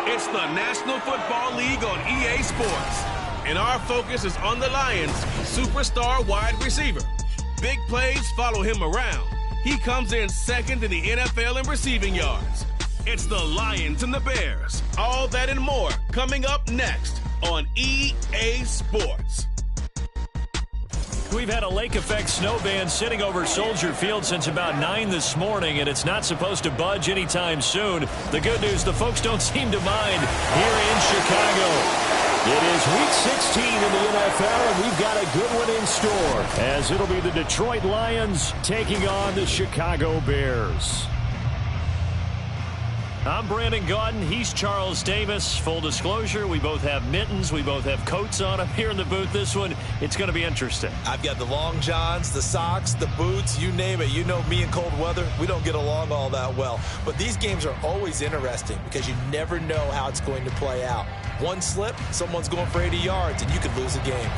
It's the National Football League on EA Sports. And our focus is on the Lions' superstar wide receiver. Big plays follow him around. He comes in second in the NFL in receiving yards. It's the Lions and the Bears. All that and more coming up next on EA Sports. We've had a lake effect snow band sitting over Soldier Field since about 9 this morning, and it's not supposed to budge anytime soon. The good news, the folks don't seem to mind here in Chicago. It is Week 16 in the NFL, and we've got a good one in store, as it'll be the Detroit Lions taking on the Chicago Bears. I'm Brandon Gaudin. He's Charles Davis. Full disclosure, we both have mittens. We both have coats on up here in the booth. This one, it's going to be interesting. I've got the long johns, the socks, the boots, you name it. You know me in cold weather, we don't get along all that well. But these games are always interesting because you never know how it's going to play out. One slip, someone's going for 80 yards, and you could lose a game.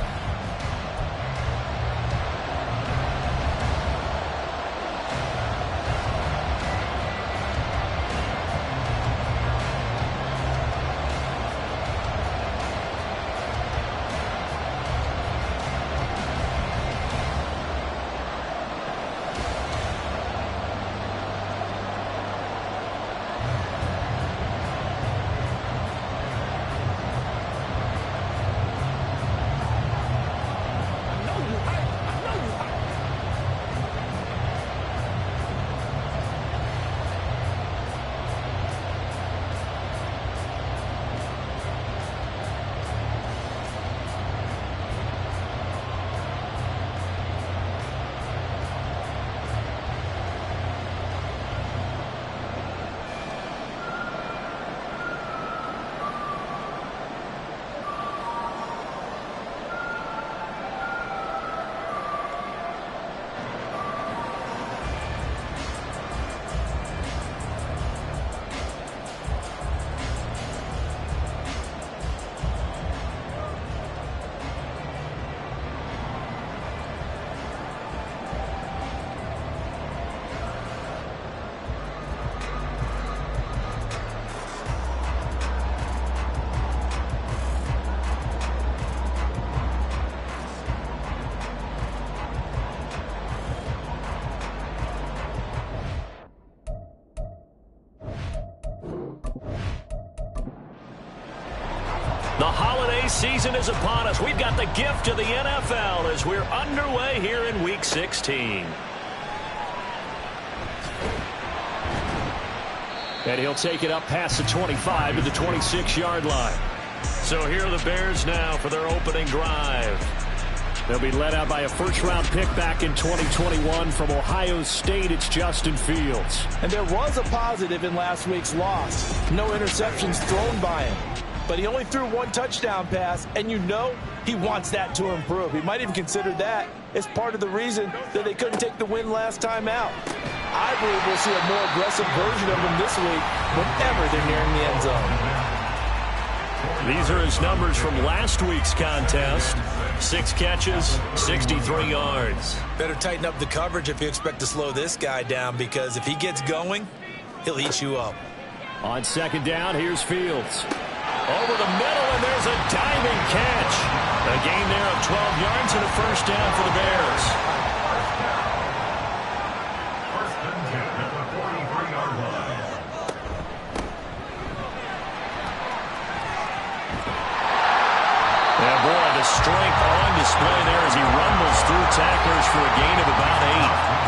The holiday season is upon us. We've got the gift of the NFL as we're underway here in Week 16. And he'll take it up past the 25 to the 26-yard line. So here are the Bears now for their opening drive. They'll be led out by a first-round pick back in 2021 from Ohio State. It's Justin Fields. And there was a positive in last week's loss. No interceptions thrown by him. But he only threw one touchdown pass, and you know he wants that to improve. He might even consider that as part of the reason that they couldn't take the win last time out. I believe we'll see a more aggressive version of him this week whenever they're nearing the end zone. These are his numbers from last week's contest. 6 catches, 63 yards. Better tighten up the coverage if you expect to slow this guy down, because if he gets going, he'll eat you up. On second down, here's Fields. Over the middle, and there's a diving catch. A gain there of 12 yards and a first down for the Bears. First and 10 at the 43-yard line. Yeah, boy, the strength on display there as he rumbles through tacklers for a gain of about 8.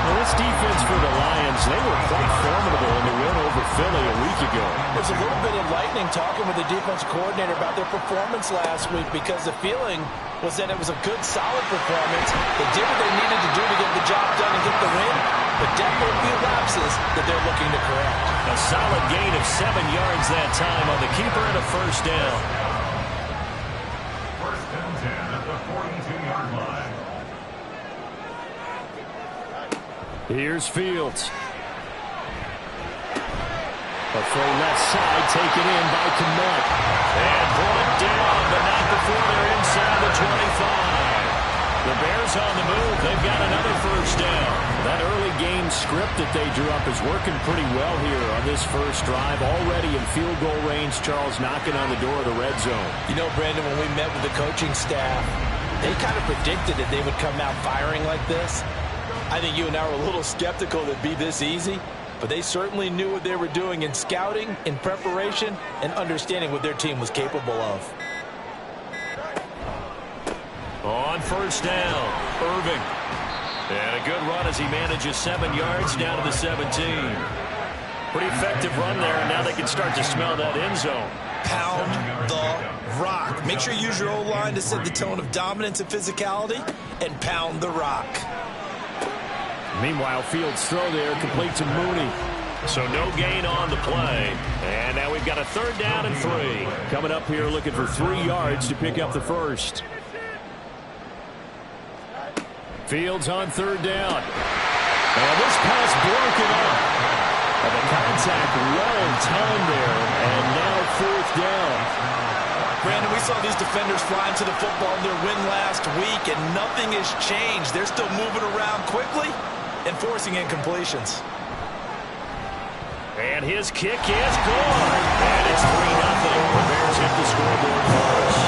Well, this defense for the Lions, they were quite formidable in the win over Philly a week ago. There's a little bit enlightening talking with the defense coordinator about their performance last week, because the feeling was that it was a good, solid performance. They did what they needed to do to get the job done and get the win, but definitely a few lapses that they're looking to correct. A solid gain of 7 yards that time on the keeper and a first down. First and 10 at the 42-yard line. Here's Fields. A throw left side taken in by Kmet. And brought down, but not before they're inside the 25. The Bears on the move. They've got another first down. That early game script that they drew up is working pretty well here on this first drive. Already in field goal range, Charles knocking on the door of the red zone. You know, Brandon, when we met with the coaching staff, they kind of predicted that they would come out firing like this. I think you and I were a little skeptical that it'd be this easy, but they certainly knew what they were doing in scouting, in preparation, and understanding what their team was capable of. On first down, Irving. And a good run as he manages 7 yards down to the 17. Pretty effective run there, and now they can start to smell that end zone. Pound the rock. Make sure you use your O-line to set the tone of dominance and physicality, and pound the rock. Meanwhile, Fields' throw there complete to Mooney. So no gain on the play. And now we've got a 3rd down and 3. Coming up here looking for 3 yards to pick up the first. Fields on 3rd down. And this pass broken up. And the contact well timed there. And now 4th down. Brandon, we saw these defenders flying to the football in their win last week, and nothing has changed. They're still moving around quickly and forcing incompletions. And his kick is good. And it's 3-0. The Bears hit the scoreboard first.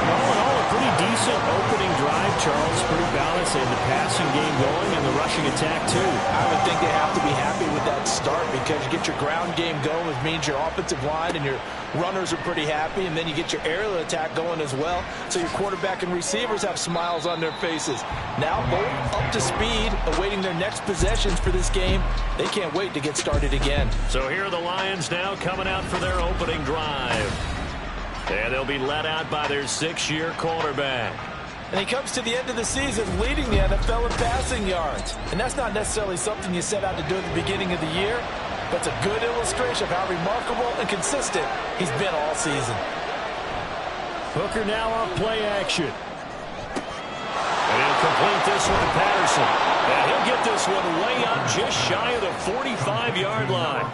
All in all, a pretty decent opening drive, Charles. Pretty balanced. They had the passing game going and the rushing attack, too. I would think they have to be happy with that start because you get your ground game going, which means your offensive line and your runners are pretty happy, and then you get your aerial attack going as well, so your quarterback and receivers have smiles on their faces. Now both up to speed, awaiting their next possessions for this game. They can't wait to get started again. So here are the Lions now coming out for their opening drive. And they'll be led out by their 6-year quarterback. And he comes to the end of the season leading the NFL in passing yards. And that's not necessarily something you set out to do at the beginning of the year, but it's a good illustration of how remarkable and consistent he's been all season. Hooker now off play action. And he'll complete this one to Patterson. And he'll get this one way up just shy of the 45-yard line.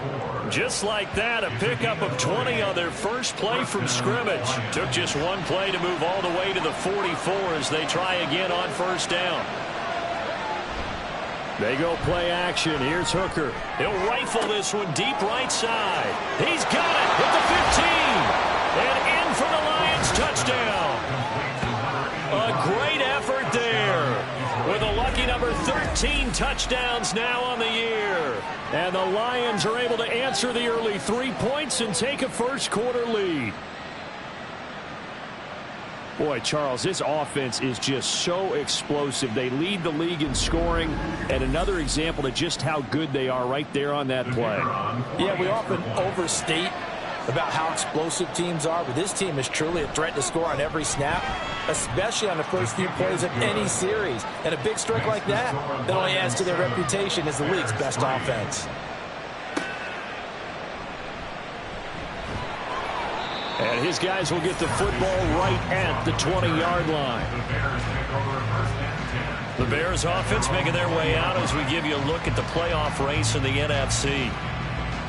Just like that, a pickup of 20 on their first play from scrimmage. Took just one play to move all the way to the 44 as they try again on first down. They go play action. Here's Hooker. He'll rifle this one deep right side. He's got it with the 15. And in for the Lions touchdown. A great effort there. With a lucky number 13 touchdowns now on the year. And the Lions are able to answer the early 3 points and take a first quarter lead. Boy, Charles, this offense is just so explosive. They lead the league in scoring, and another example of just how good they are right there on that play. Yeah, we often overstate about how explosive teams are, but this team is truly a threat to score on every snap, especially on the first few plays of any series. And a big strike like that only adds to their reputation as the league's best offense. And his guys will get the football right at the 20-yard line. The Bears offense making their way out as we give you a look at the playoff race in the NFC.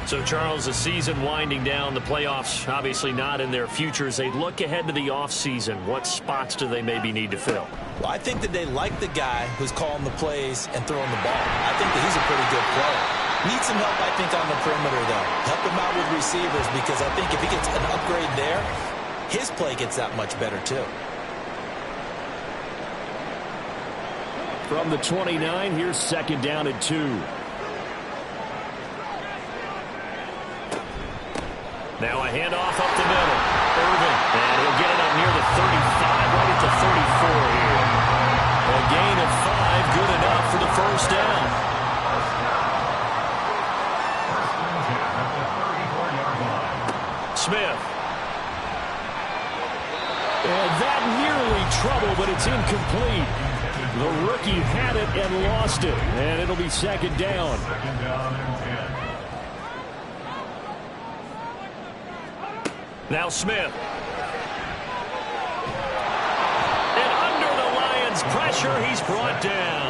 So, Charles, the season winding down, the playoffs obviously not in their future. As they look ahead to the offseason, what spots do they maybe need to fill? Well, I think that they like the guy who's calling the plays and throwing the ball. I think that he's a pretty good player. Needs some help, I think, on the perimeter, though. Help him out with receivers because I think if he gets an upgrade there, his play gets that much better, too. From the 29, here's 2nd down and 2. Now a handoff up the middle. Irving, and he'll get it up near the 35, right at the 34 here. A gain of 5, good enough for the first down. Smith. And that nearly trouble, but it's incomplete. The rookie had it and lost it, and it'll be 2nd down. Now Smith. And under the Lions' pressure, he's brought down.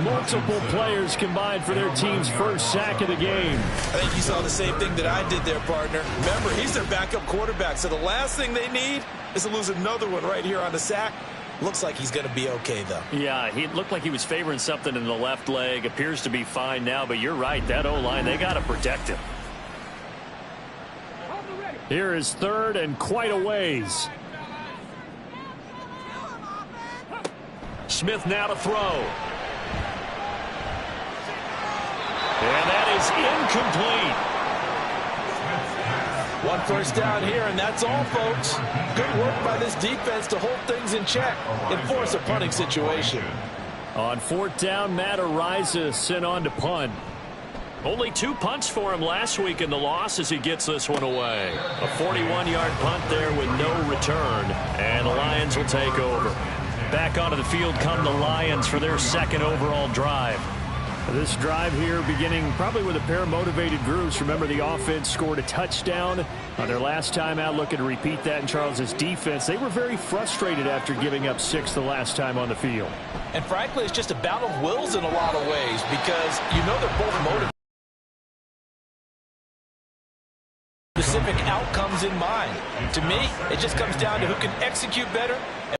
Multiple players combined for their team's first sack of the game. I think you saw the same thing that I did there, partner. Remember, he's their backup quarterback, so the last thing they need is to lose another one right here on the sack. Looks like he's going to be okay, though. Yeah, he looked like he was favoring something in the left leg. Appears to be fine now, but you're right. That O-line, they got to protect him. Here is third and quite a ways. Smith now to throw. And that is incomplete. One first down here, and that's all, folks. Good work by this defense to hold things in check and force a punting situation. On fourth down, Matt Araiza sent on to punt. Only 2 punts for him last week in the loss as he gets this one away. A 41-yard punt there with no return, and the Lions will take over. Back onto the field come the Lions for their second overall drive. This drive here beginning probably with a pair of motivated groups. Remember, the offense scored a touchdown on their last time out. Looking to repeat that in Charles's defense. They were very frustrated after giving up 6 the last time on the field. And frankly, it's just a battle of wills in a lot of ways because you know they're both motivated. Specific outcomes in mind. To me, it just comes down to who can execute better and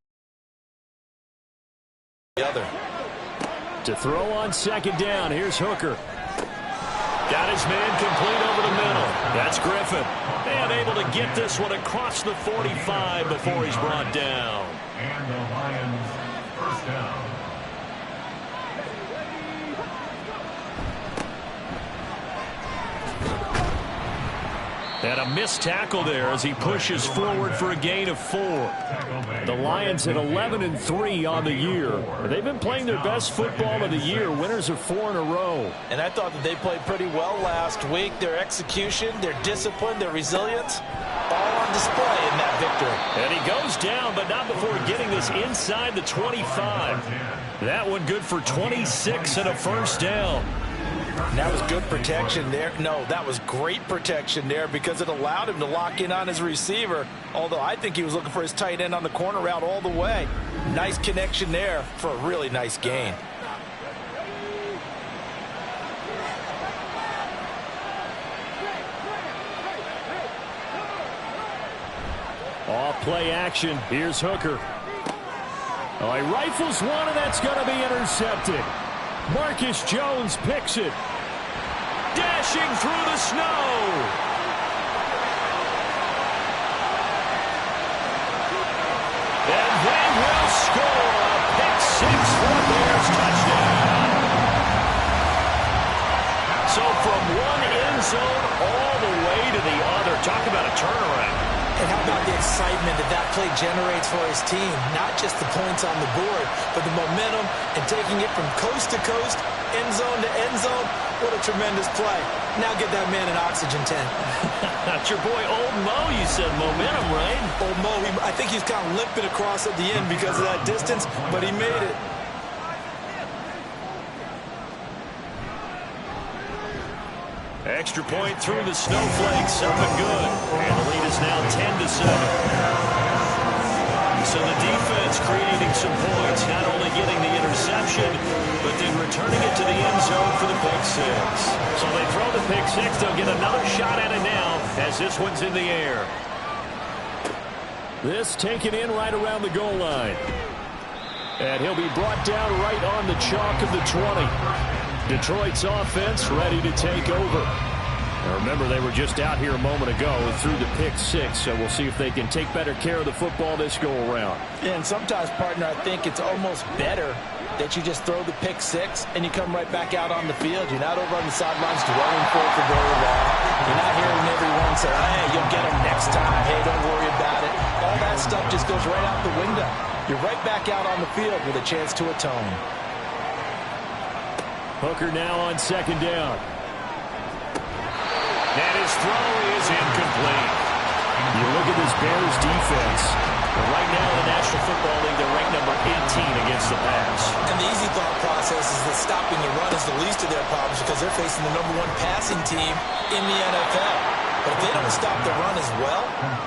the other. To throw on second down, here's Hooker. Got his man complete over the middle. That's Griffin. And able to get this one across the 45 before he's brought down. And the Lions first down. And a missed tackle there as he pushes forward for a gain of 4. The Lions at 11-3 on the year. They've been playing their best football of the year. Winners of 4 in a row. And I thought that they played pretty well last week. Their execution, their discipline, their resilience, all on display in that victory. And he goes down, but not before getting this inside the 25. That one good for 26 and a first down. That was good protection there. No, that was great protection there because it allowed him to lock in on his receiver, although I think he was looking for his tight end on the corner route all the way. Nice connection there for a really nice gain. Off play action. Here's Hooker. Oh, he rifles one, and that's going to be intercepted. Marcus Jones picks it. Dashing through the snow. And they will score a pick six for a Bears touchdown. So from one end zone all the way to the other. Talk about a turnaround. And how about the excitement that that play generates for his team? Not just the points on the board, but the momentum and taking it from coast to coast, end zone to end zone. What a tremendous play. Now get that man an oxygen tent. That's your boy Old Mo. You said momentum, right? Old Mo, I think he's kind of limping across at the end because of that distance, but he made it. Extra point through the snowflakes, up and good. And the lead is now 10-7. So the defense creating some points, not only getting the interception, but then returning it to the end zone for the pick six. So they throw the pick six. They'll get another shot at it now as this one's in the air. This taken in right around the goal line. And he'll be brought down right on the chalk of the 20. Detroit's offense ready to take over. Now remember, they were just out here a moment ago through the pick six, so we'll see if they can take better care of the football this go-around. And sometimes, partner, I think it's almost better that you just throw the pick six and you come right back out on the field. You're not over on the sidelines dwelling for it for very long. You're not hearing everyone say, hey, you'll get them next time. Hey, don't worry about it. All that stuff just goes right out the window. You're right back out on the field with a chance to atone. Hooker now on second down. And his throw is incomplete. You look at this Bears defense. Right now in the National Football League, they're ranked number 18 against the pass. And the easy thought process is that stopping the run is the least of their problems because they're facing the #1 passing team in the NFL. But if they don't stop the run as well,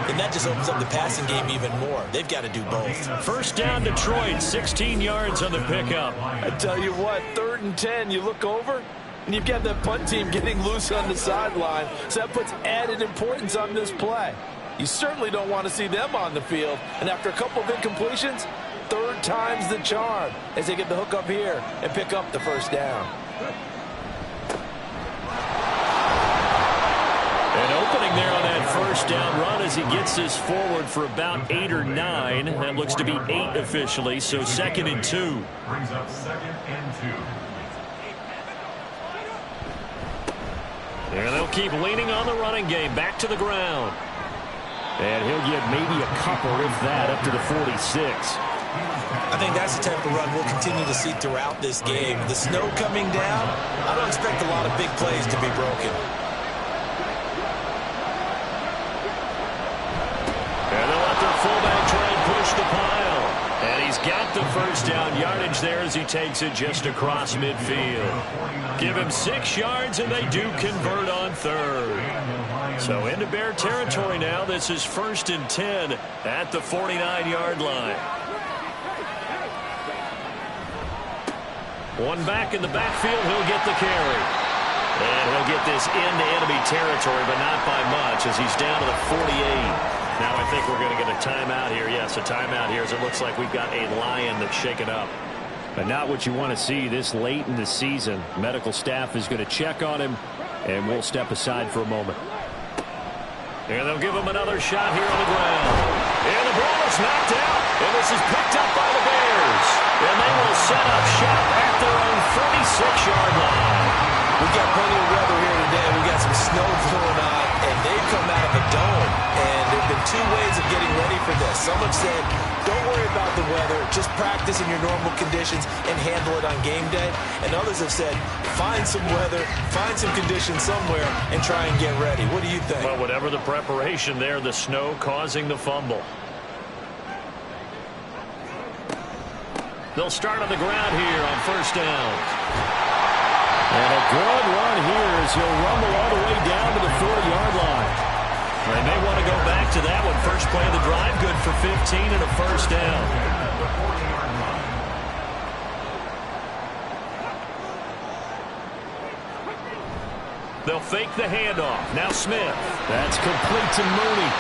then that just opens up the passing game even more. They've got to do both. First down, Detroit, 16 yards on the pickup. I tell you what, 3rd and 10, you look over, and you've got that punt team getting loose on the sideline. So that puts added importance on this play. You certainly don't want to see them on the field. And after a couple of incompletions, third time's the charm as they get the hook up here and pick up the first down. An opening there on that first down run as he gets this forward for about 8 or 9. That looks to be 8 officially, so 2nd and 2. Brings up 2nd and 2. And they'll keep leaning on the running game. Back to the ground. And he'll get maybe a couple, if that, up to the 46. I think that's the type of run we'll continue to see throughout this game. The snow coming down, I don't expect a lot of big plays to be broken. And they'll let their fullback try and push the pile. And he's got the first down yardage there as he takes it just across midfield. Give him 6 yards, and they do convert on third. So into Bear territory now. This is 1st and 10 at the 49-yard line. One back in the backfield. He'll get the carry. And he'll get this into enemy territory, but not by much as he's down to the 48. Now I think we're going to get a timeout here. Yes, a timeout here as it looks like we've got a Lion that's shaken up. But not what you want to see this late in the season. Medical staff is going to check on him, and we'll step aside for a moment. And they'll give him another shot here on the ground. And the ball is knocked out. And this is picked up by the Bears. And they will set up shop at their own 46-yard line. We've got plenty of weather here today. We've got some snow going on, and they've come out of a dome. And there have been 2 ways of getting ready for this. Some have said, don't worry about the weather. Just practice in your normal conditions and handle it on game day. And others have said, find some weather, find some conditions somewhere, and try and get ready. What do you think? Well, whatever the preparation there, the snow causing the fumble. They'll start on the ground here on first down. And a good run here as he'll rumble all the way down to the 40-yard line. They may want to go back to that one. First play of the drive, good for 15 and a first down. They'll fake the handoff. Now Smith. That's complete to Mooney.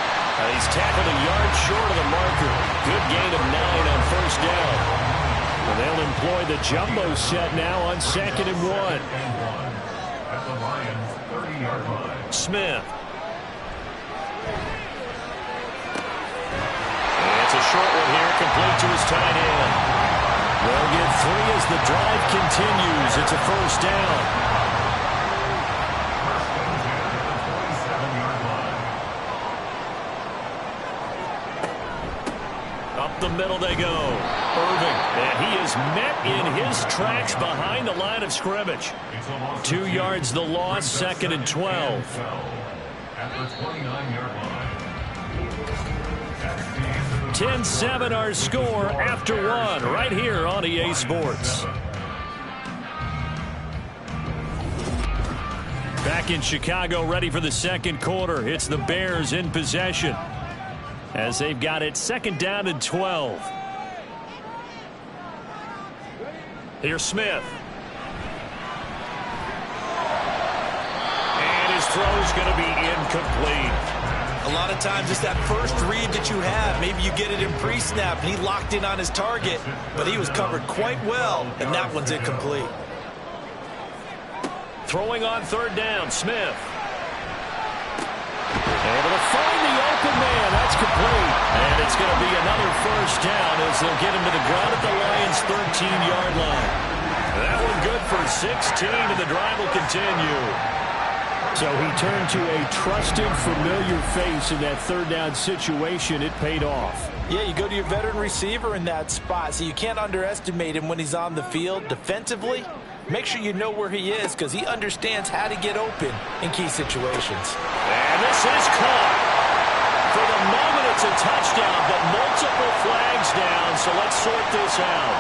He's tackled a yard short of the marker. Good gain of 9 on first down. And they'll employ the jumbo set now on 2nd and 1. At the Lions' 30-yard line. Smith. It's a short one here, complete to his tight end. They'll get 3 as the drive continues. It's a first down. The middle they go. Irving. And he is met in his tracks behind the line of scrimmage. 2 yards the loss, 2nd and 12. At the 29-yard line. 10-7 our score after 1 right here on EA Sports. Back in Chicago, ready for the 2nd quarter. It's the Bears in possession, as they've got it 2nd down and 12. Here's Smith. And his throw's going to be incomplete. A lot of times it's that first read that you have. Maybe you get it in pre-snap, and he locked in on his target, but he was covered quite well, and that one's incomplete. Throwing on 3rd down, Smith. Able to find the open man. That's complete. And it's going to be another first down as they'll get him to the ground at the Lions' 13-yard line. That one good for 16, and the drive will continue. So he turned to a trusted, familiar face in that 3rd down situation. It paid off. Yeah, you go to your veteran receiver in that spot, so you can't underestimate him when he's on the field defensively. Make sure you know where he is because he understands how to get open in key situations. And this is caught. For the moment, it's a touchdown, but multiple flags down, so let's sort this out.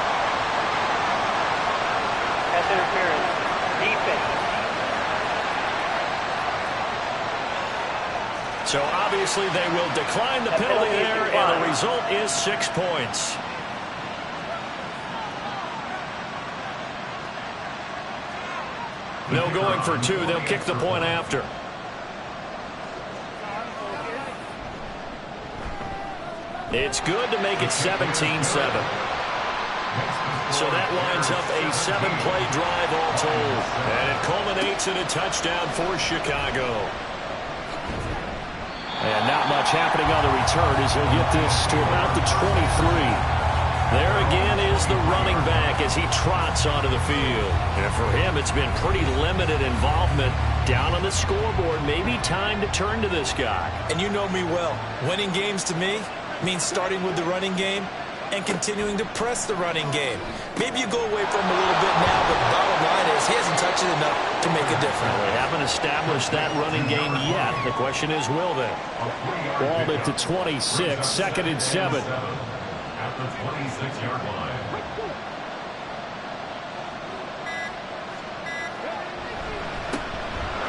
Pass interference. Defense. So obviously they will decline the penalty there, and the result is 6 points. No going for 2. They'll kick the point after. It's good to make it 17-7. So that lines up a 7-play drive all told. And it culminates in a touchdown for Chicago. And not much happening on the return as he'll get this to about the 23. There again is the running back as he trots onto the field. And for him, it's been pretty limited involvement down on the scoreboard. Maybe time to turn to this guy. And you know me well. Winning games to me means starting with the running game and continuing to press the running game. Maybe you go away from him a little bit now, but the bottom line is he hasn't touched it enough to make a difference. Well, they haven't established that running game yet. The question is, will they? Ball at the 26, 2nd and 7. At the 26-yard line.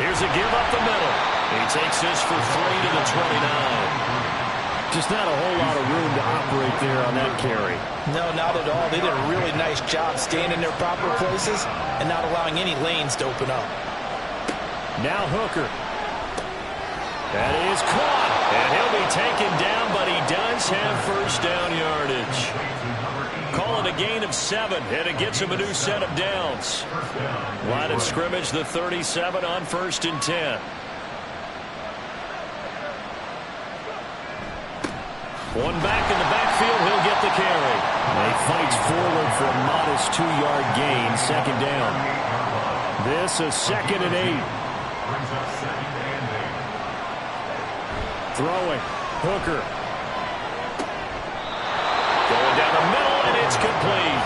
Here's a give up the middle. He takes this for 3 to the 29. Just not a whole lot of room to operate there on that carry. No, not at all. They did a really nice job staying in their proper places and not allowing any lanes to open up. Now Hooker. That is caught. And he'll be taken down, but he does have first down yardage. Call it a gain of 7, and it gets him a new set of downs. Line of scrimmage, the 37 on 1st and 10. One back in the backfield, he'll get the carry. He fights forward for a modest 2-yard gain, 2nd down. This a 2nd and 8. Throwing. Hooker. Going down the middle, and it's complete.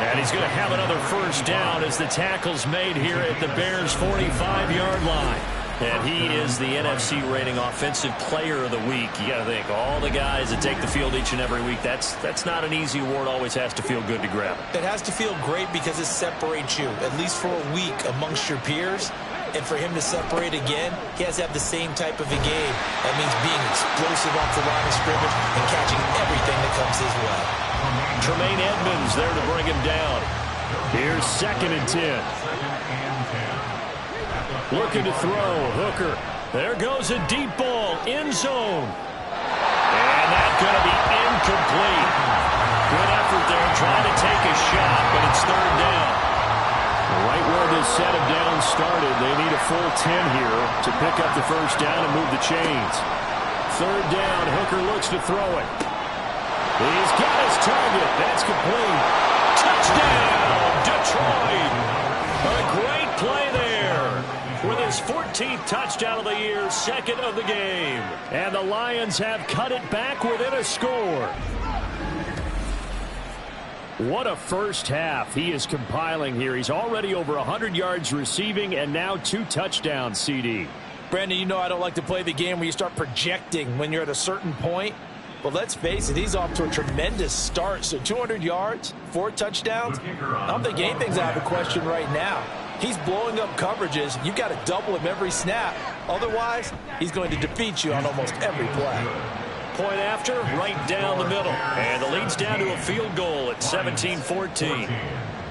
And he's going to have another first down as the tackle's made here at the Bears' 45-yard line. And he is the NFC rating offensive player of the week. You got to think, all the guys that take the field each and every week, that's not an easy award. Always has to feel good to grab it. It has to feel great because it separates you, at least for a week, amongst your peers. And for him to separate again, he has to have the same type of a game. That means being explosive off the line of scrimmage and catching everything that comes his way. Tremaine Edmonds there to bring him down. Here's 2nd and 10. Looking to throw. Hooker. There goes a deep ball. End zone. And that's going to be incomplete. Good effort there trying to take a shot, but it's 3rd down. Right where this set of downs started, they need a full 10 here to pick up the first down and move the chains. 3rd down, Hooker looks to throw it. He's got his target. That's complete. Touchdown, Detroit. A great play there with his 14th touchdown of the year, 2nd of the game. And the Lions have cut it back within a score. What a first half he is compiling here. He's already over 100 yards receiving and now 2 touchdowns, CD. Brandon, you know I don't like to play the game where you start projecting when you're at a certain point. But let's face it, he's off to a tremendous start. So 200 yards, 4 touchdowns. I don't think anything's out of the question right now. He's blowing up coverages. You've got to double him every snap. Otherwise, he's going to defeat you on almost every play. Point after, right down the middle. And the lead's down to a field goal at 17-14.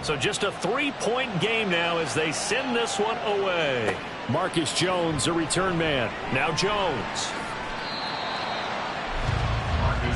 So just a 3-point game now as they send this one away. Marcus Jones, a return man. Now Jones.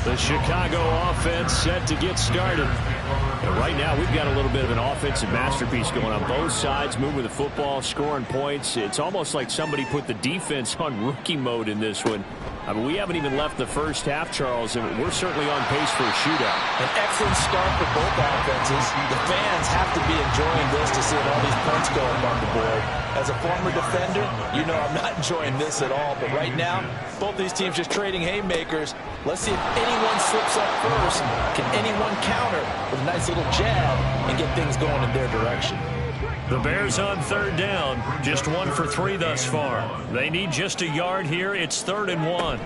The Chicago offense set to get started. And right now, we've got a little bit of an offensive masterpiece going on both sides, moving the football, scoring points. It's almost like somebody put the defense on rookie mode in this one. I mean, we haven't even left the first half, Charles, and we're certainly on pace for a shootout. An excellent start for both offenses. The fans have to be enjoying this to see all these points going on the board. As a former defender, you know I'm not enjoying this at all. But right now, both these teams just trading haymakers. Let's see if anyone slips up first. Can anyone counter with a nice little jab and get things going in their direction? The Bears on 3rd down. Just 1 for 3 thus far. They need just a yard here. It's 3rd and 1.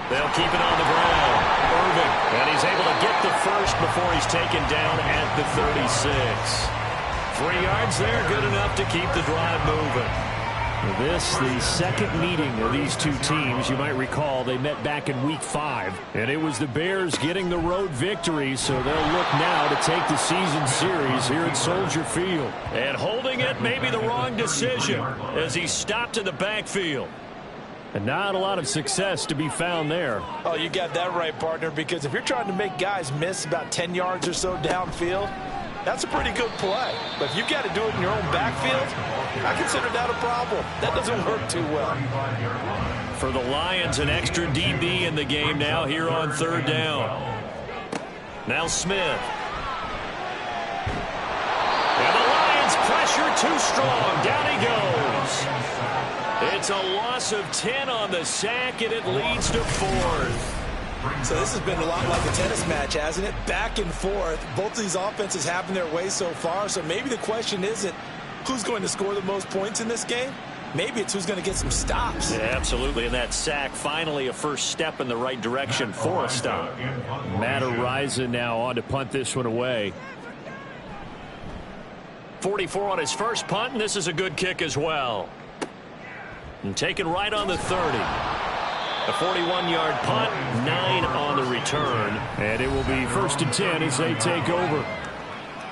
They'll keep it on the ground. Irving. And he's able to get the first before he's taken down at the 36. 3 yards there, good enough to keep the drive moving. This, the second meeting of these two teams. You might recall they met back in Week 5. And it was the Bears getting the road victory, so they'll look now to take the season series here at Soldier Field. And holding it may be the wrong decision as he stopped in the backfield. And not a lot of success to be found there. Oh, you got that right, partner, because if you're trying to make guys miss about 10 yards or so downfield, that's a pretty good play. But if you've got to do it in your own backfield, I consider that a problem. That doesn't work too well. For the Lions, an extra DB in the game now here on 3rd down. Now Smith. And the Lions pressure too strong. Down he goes. It's a loss of 10 on the sack, and it leads to 4th. So this has been a lot like a tennis match, hasn't it? Back and forth. Both of these offenses having their way so far. So maybe the question isn't who's going to score the most points in this game. Maybe it's who's going to get some stops. Yeah, absolutely. And that sack, finally a first step in the right direction for a stop. Matt Araiza now on to punt this one away. 44 on his first punt, and this is a good kick as well. And taken right on the 30. A 41-yard punt, 9 on the return. And it will be 1st and 10 as they take over.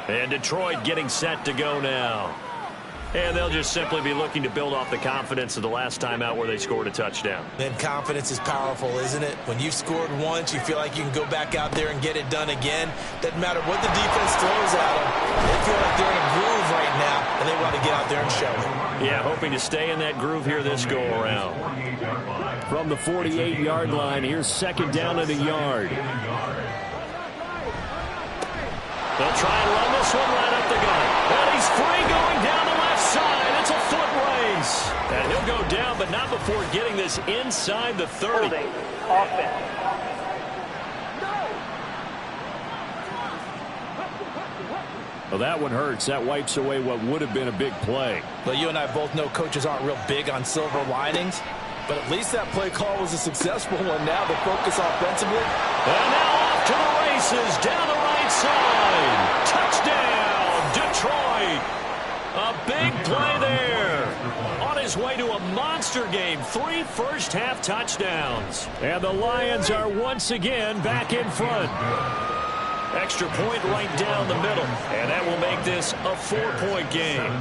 And Detroit getting set to go now. And they'll just simply be looking to build off the confidence of the last time out where they scored a touchdown. Then confidence is powerful, isn't it? When you've scored once, you feel like you can go back out there and get it done again. Doesn't matter what the defense throws at them. They feel like they're in a groove right now, and they want to get out there and show it. Yeah, hoping to stay in that groove here this go-around. From the 48-yard line, here's 2nd down and a yard. They'll try and run this one right up the gut. And he's free going down the left side. It's a foot race. And he'll go down, but not before getting this inside the 30. Offense. Well, that one hurts. That wipes away what would have been a big play. Well, you and I both know coaches aren't real big on silver linings, but at least that play call was a successful one. Now the focus offensively. And now off to the races down the right side. Touchdown, Detroit. A big play there. On his way to a monster game. 3 first-half touchdowns. And the Lions are once again back in front. Extra point right down the middle. And that will make this a 4-point game.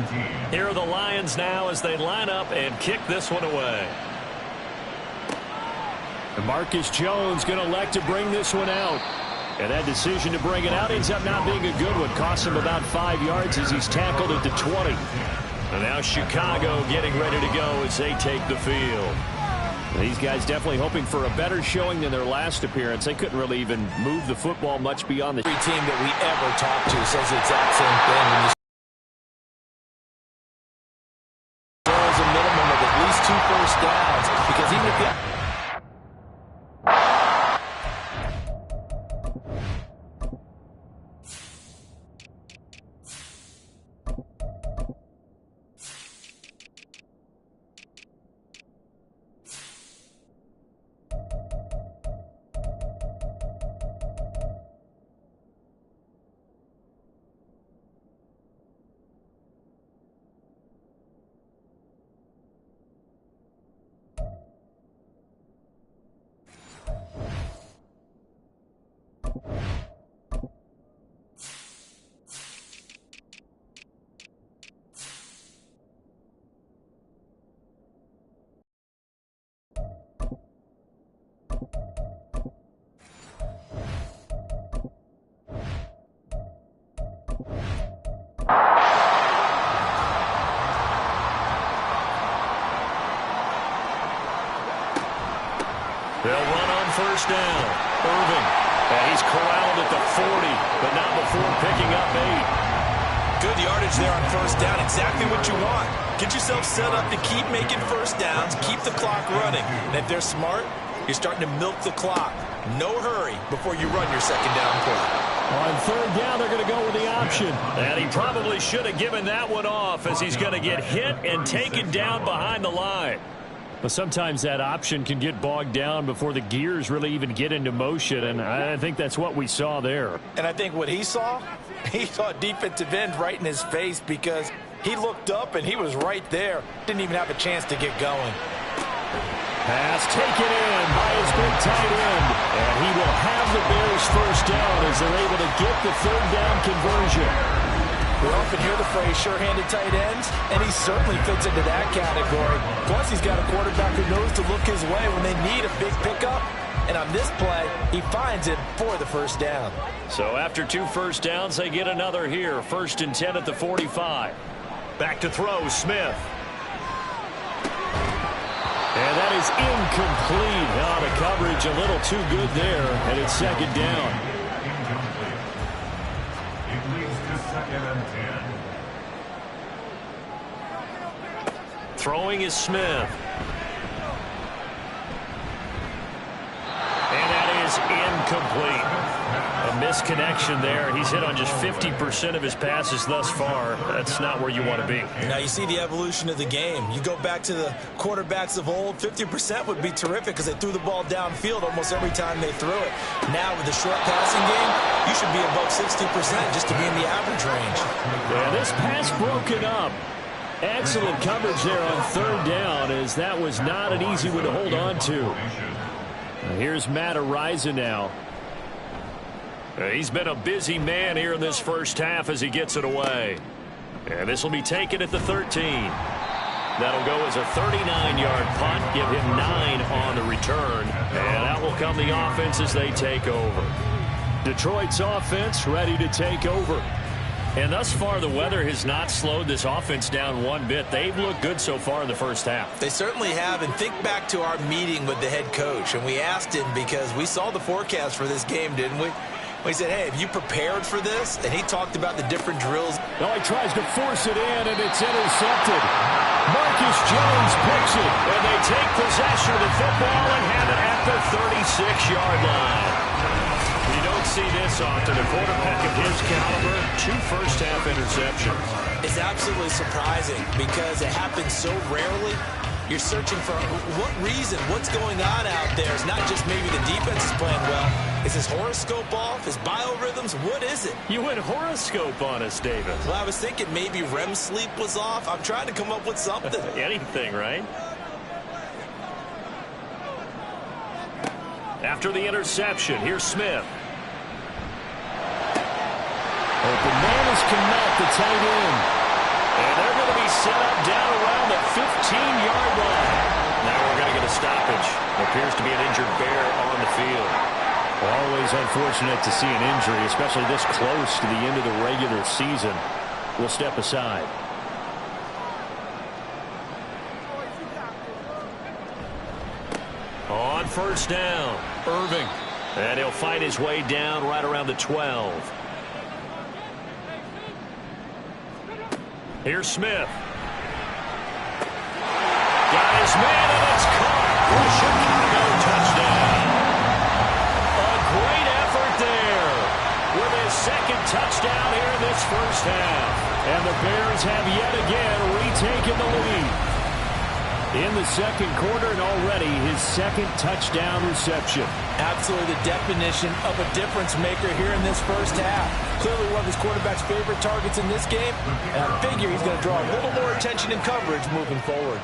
Here are the Lions now as they line up and kick this one away. And Marcus Jones going to elect to bring this one out. And that decision to bring it out ends up not being a good one. Costs him about 5 yards as he's tackled at the 20. And now Chicago getting ready to go as they take the field. These guys definitely hoping for a better showing than their last appearance. They couldn't really even move the football much beyond the... Every team that we ever talk to says the exact same thing. When you there's a minimum of at least 2 first downs, because even if you... They'll run on first down. Irving. And he's corralled at the 40, but not before picking up 8. Good yardage there on first down. Exactly what you want. Get yourself set up to keep making first downs, keep the clock running. And if they're smart, you're starting to milk the clock. No hurry before you run your second down play. On third down, they're going to go with the option. And he probably should have given that one off as he's going to get hit and taken down behind the line. But sometimes that option can get bogged down before the gears really even get into motion, and I think that's what we saw there. And I think what he saw a defensive end right in his face because he looked up and he was right there. Didn't even have a chance to get going. Pass taken in by his big tight end. And he will have the Bears first down as they're able to get the third down conversion. We often hear the phrase sure-handed tight ends, and he certainly fits into that category. Plus, he's got a quarterback who knows to look his way when they need a big pickup. And on this play, he finds it for the first down. So after 2 first downs, they get another here. 1st and 10 at the 45. Back to throw, Smith. And that is incomplete. Oh, the coverage a little too good there, and it's 2nd down. It leads to 2nd and 10. Throwing is Smith. And that is incomplete. A misconnection there. He's hit on just 50% of his passes thus far. That's not where you want to be. Now you see the evolution of the game. You go back to the quarterbacks of old, 50% would be terrific because they threw the ball downfield almost every time they threw it. Now with the short passing game, you should be above 60% just to be in the average range. Yeah, this pass broken up. Excellent coverage there on 3rd down, as that was not an easy one to hold on to. Here's Matt Araiza now. He's been a busy man here in this first half as he gets it away. And this will be taken at the 13. That'll go as a 39-yard punt, give him 9 on the return. And out will come the offense as they take over. Detroit's offense ready to take over. And thus far, the weather has not slowed this offense down one bit. They've looked good so far in the first half. They certainly have. And think back to our meeting with the head coach. And we asked him because we saw the forecast for this game, didn't we? We said, hey, have you prepared for this? And he talked about the different drills. Oh, he tries to force it in, and it's intercepted. Marcus Jones picks it, and they take possession of the football and have it at the 36-yard line. You don't see this often. A quarterback of his caliber, 2 first-half interceptions. It's absolutely surprising because it happens so rarely. You're searching for what reason, what's going on out there. It's not just maybe the defense is playing well. Is his horoscope off? His biorhythms? What is it? You went horoscope on us, David. Well, I was thinking maybe REM sleep was off. I'm trying to come up with something. Anything, right? After the interception, here's Smith. Open man is Kmet, the tight end. And they're going to be set up down around the 15-yard line. Now we're going to get a stoppage. Appears to be an injured Bear on the field. Always unfortunate to see an injury, especially this close to the end of the regular season. We'll step aside. On 1st down, Irving. And he'll fight his way down right around the 12. Here's Smith. Got his man, and it's caught for a Chicago touchdown. A great effort there with his 2nd touchdown here in this first half. And the Bears have yet again retaken the lead. In the 2nd quarter, and already his 2nd touchdown reception. Absolutely the definition of a difference maker here in this first half. Clearly one of his quarterback's favorite targets in this game, and I figure he's going to draw a little more attention and coverage moving forward.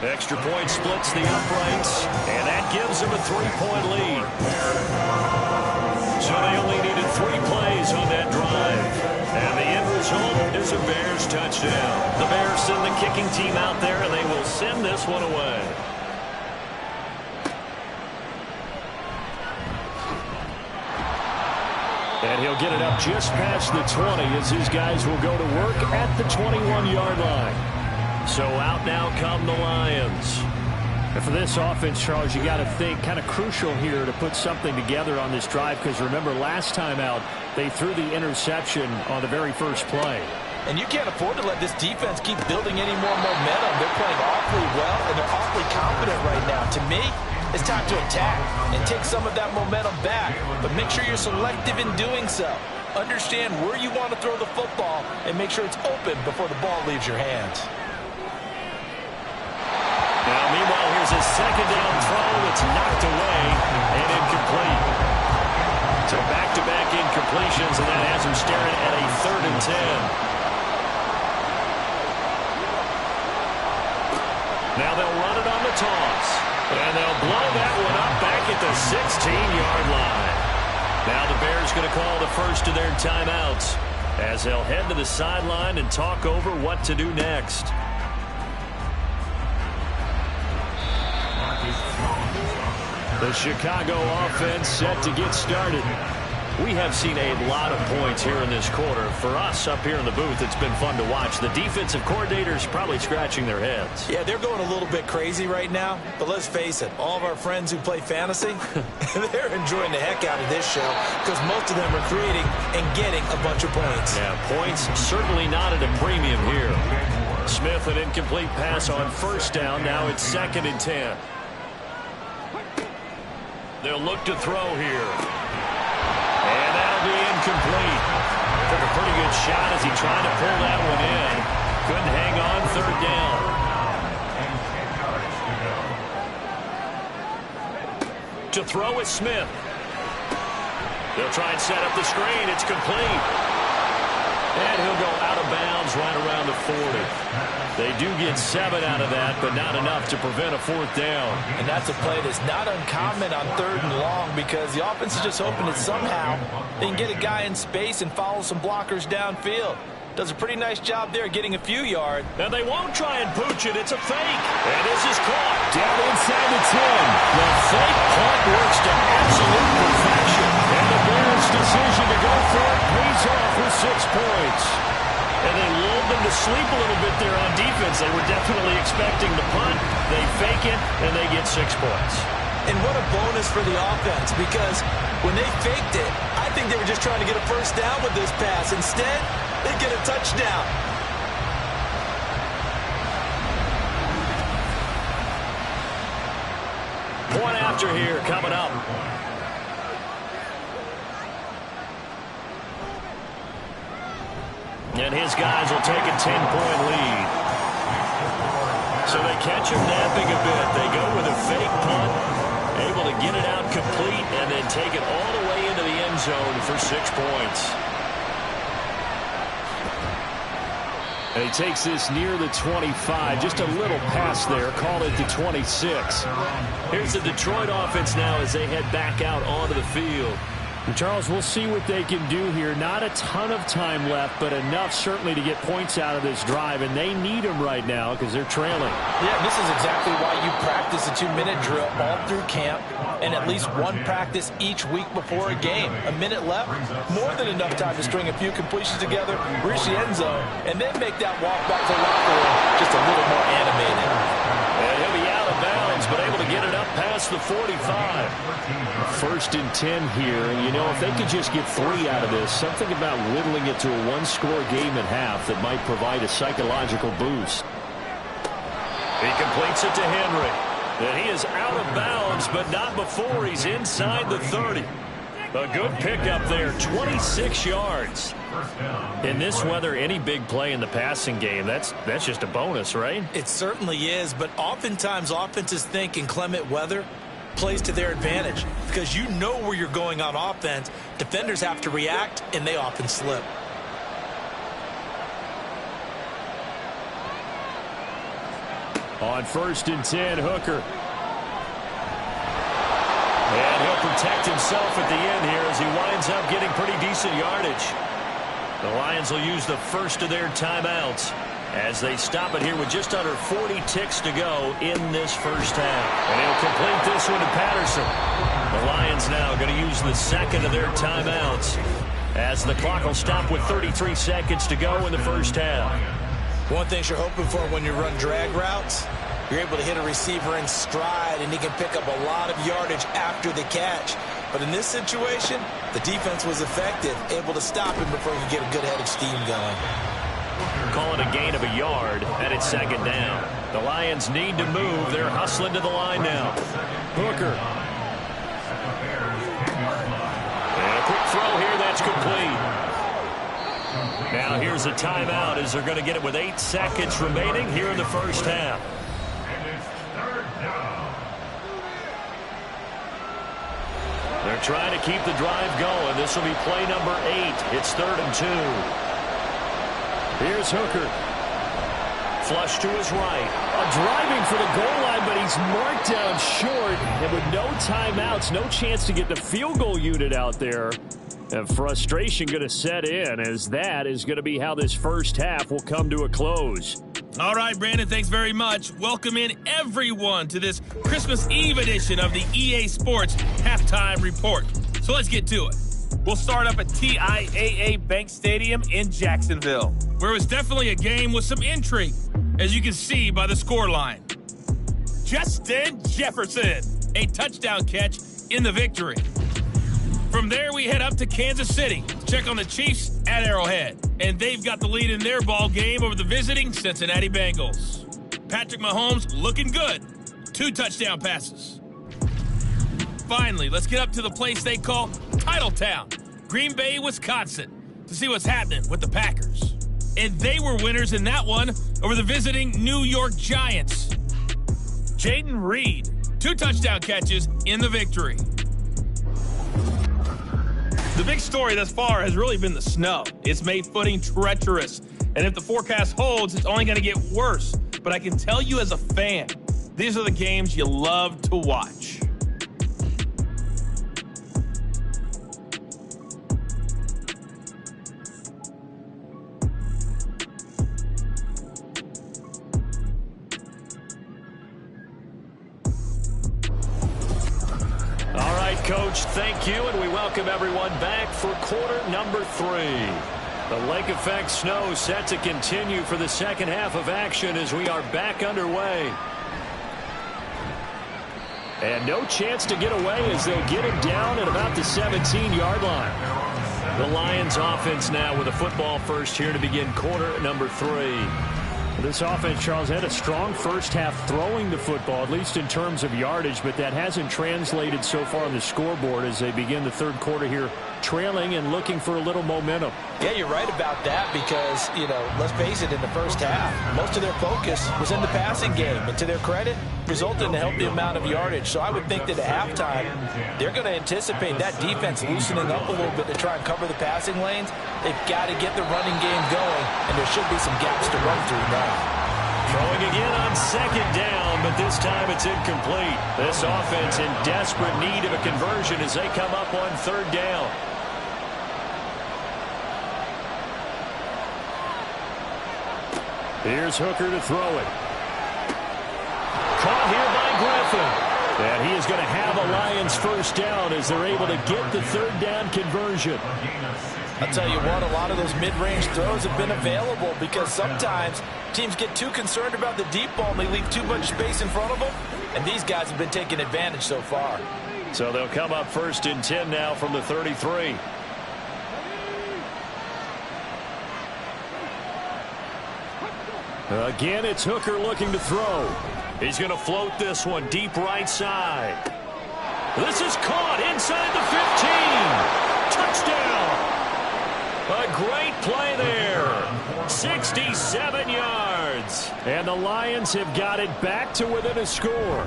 Extra point splits the uprights, and that gives them a 3-point lead. So they only needed 3 plays on that drive. And the end result is a Bears touchdown. The Bears send the kicking team out there, and they will send this one away. And he'll get it up just past the 20 as his guys will go to work at the 21-yard line. So out now come the Lions. And for this offense, Charles, you got to think kind of crucial here to put something together on this drive, because remember last time out they threw the interception on the very first play. And you can't afford to let this defense keep building any more momentum. They're playing awfully well, and they're awfully confident right now. To me, it's time to attack and take some of that momentum back, but make sure you're selective in doing so. Understand where you want to throw the football and make sure it's open before the ball leaves your hands. Now, meanwhile, here's his 2nd down throw. It's knocked away and incomplete. So back-to-back incompletions, and that has him staring at a 3rd and 10. Now they'll run it on the toss. And they'll blow that one up back at the 16-yard line. Now the Bears going to call the first of their timeouts as they'll head to the sideline and talk over what to do next. The Chicago offense set to get started. We have seen a lot of points here in this quarter. For us up here in the booth, it's been fun to watch. The defensive coordinators probably scratching their heads. Yeah, they're going a little bit crazy right now. But let's face it, all of our friends who play fantasy, they're enjoying the heck out of this show because most of them are creating and getting a bunch of points. Yeah, points certainly not at a premium here. Smith, an incomplete pass on first down. Now it's 2nd and 10. They'll look to throw here. And that'll be incomplete. Took a pretty good shot as he tried to pull that one in. Couldn't hang on 3rd down. To throw is Smith. They'll try and set up the screen. It's complete. And he'll go out of bounds right around the 40. They do get 7 out of that, but not enough to prevent a 4th down. And that's a play that's not uncommon on 3rd and long because the offense is just hoping that somehow they can get a guy in space and follow some blockers downfield. Does a pretty nice job there getting a few yards. And they won't try and pooch it. It's a fake. And this is caught. Down inside the 10. The fake punt works to absolute perfection. And the Bears' decision to go for it pays off with 6 points. And they lulled them to sleep a little bit there on defense. They were definitely expecting the punt. They fake it, and they get 6 points. And what a bonus for the offense because when they faked it, I think they were just trying to get a 1st down with this pass. Instead, they get a touchdown. Point after here coming up. And his guys will take a 10-point lead. So they catch him napping a bit. They go with a fake punt, able to get it out complete, and then take it all the way into the end zone for 6 points. And he takes this near the 25. Just a little pass there. Call it the 26. Here's the Detroit offense now as they head back out onto the field. And Charles, we'll see what they can do here. Not a ton of time left, but enough certainly to get points out of this drive. And they need them right now because they're trailing. Yeah, this is exactly why you practice a 2-minute drill all through camp and at least one practice each week before a game. A minute left, more than enough time to string a few completions together, reach the end zone, and then make that walk back to the locker room just a little more animated. And he'll be out of bounds, but able to get it up past the 45. 1st and 10 here, and you know, if they could just get 3 out of this, something about whittling it to a 1-score game at half that might provide a psychological boost. He completes it to Henry. And he is out of bounds, but not before he's inside the 30. A good pickup there, 26 yards. In this weather, any big play in the passing game, that's just a bonus, right? It certainly is, but oftentimes offenses think in clement weather plays to their advantage because you know where you're going on offense. Defenders have to react, and they often slip. On 1st and 10, Hooker. And he'll protect himself at the end here as he winds up getting pretty decent yardage. The Lions will use the first of their timeouts as they stop it here with just under 40 ticks to go in this first half. And he'll complete this one to Patterson. The Lions now going to use the 2nd of their timeouts as the clock will stop with 33 seconds to go in the first half. One thing you're hoping for when you run drag routes, you're able to hit a receiver in stride, and he can pick up a lot of yardage after the catch. But in this situation, the defense was effective, able to stop him before he could get a good head of steam going. Call it a gain of a yard, and it's 2nd down. The Lions need to move. They're hustling to the line now. Hooker. And a quick throw here, that's complete. Now here's a timeout as they're going to get it with 8 seconds remaining here in the first half. They're trying to keep the drive going. This will be play number 8. It's 3rd and 2. Here's Hooker. Flush to his right. Driving for the goal line, but he He's marked down short, and with no timeouts, no chance to get the field goal unit out there. And frustration going to set in, as that is going to be how this first half will come to a close. All right, Brandon, thanks very much. Welcome in everyone to this Christmas Eve edition of the EA Sports Halftime Report. So let's get to it. We'll start up at TIAA Bank Stadium in Jacksonville, where it was definitely a game with some intrigue, as you can see by the scoreline. Justin Jefferson, a touchdown catch in the victory. From there, we head up to Kansas City to check on the Chiefs at Arrowhead. And they've got the lead in their ball game over the visiting Cincinnati Bengals. Patrick Mahomes looking good. 2 touchdown passes. Finally, let's get up to the place they call Titletown, Green Bay, Wisconsin, to see what's happening with the Packers. And they were winners in that one over the visiting New York Giants. Jaden Reed, 2 touchdown catches in the victory. The big story thus far has really been the snow. It's made footing treacherous. And if the forecast holds, it's only going to get worse. But I can tell you as a fan, these are the games you love to watch. Coach, thank you, and we welcome everyone back for quarter number 3. The lake effect snow set to continue for the second half of action as we are back underway. And no chance to get away as they'll get it down at about the 17-yard line. The Lions offense now with a football first here to begin quarter number 3. This offense, Charles, had a strong first half throwing the football, at least in terms of yardage, but that hasn't translated so far on the scoreboard as they begin the third quarter here, trailing and looking for a little momentum. Yeah, you're right about that because, let's face it, in the first half, most of their focus was in the passing game. And to their credit, resulted in a healthy amount of yardage. So I would think that at halftime, they're going to anticipate that defense loosening up a little bit to try and cover the passing lanes. They've got to get the running game going, and there should be some gaps to run through now. Throwing again on second down, but this time it's incomplete. This offense in desperate need of a conversion as they come up on third down. Here's Hooker to throw it. Caught here by Griffin. And he is going to have a Lions first down as they're able to get the third down conversion. I'll tell you what, a lot of those mid-range throws have been available because sometimes teams get too concerned about the deep ball and they leave too much space in front of them. And these guys have been taking advantage so far. So they'll come up first and 10 now from the 33. Again, it's Hooker looking to throw. He's going to float this one deep right side. This is caught inside the 15. Touchdown. A great play there. 67 yards. And the Lions have got it back to within a score.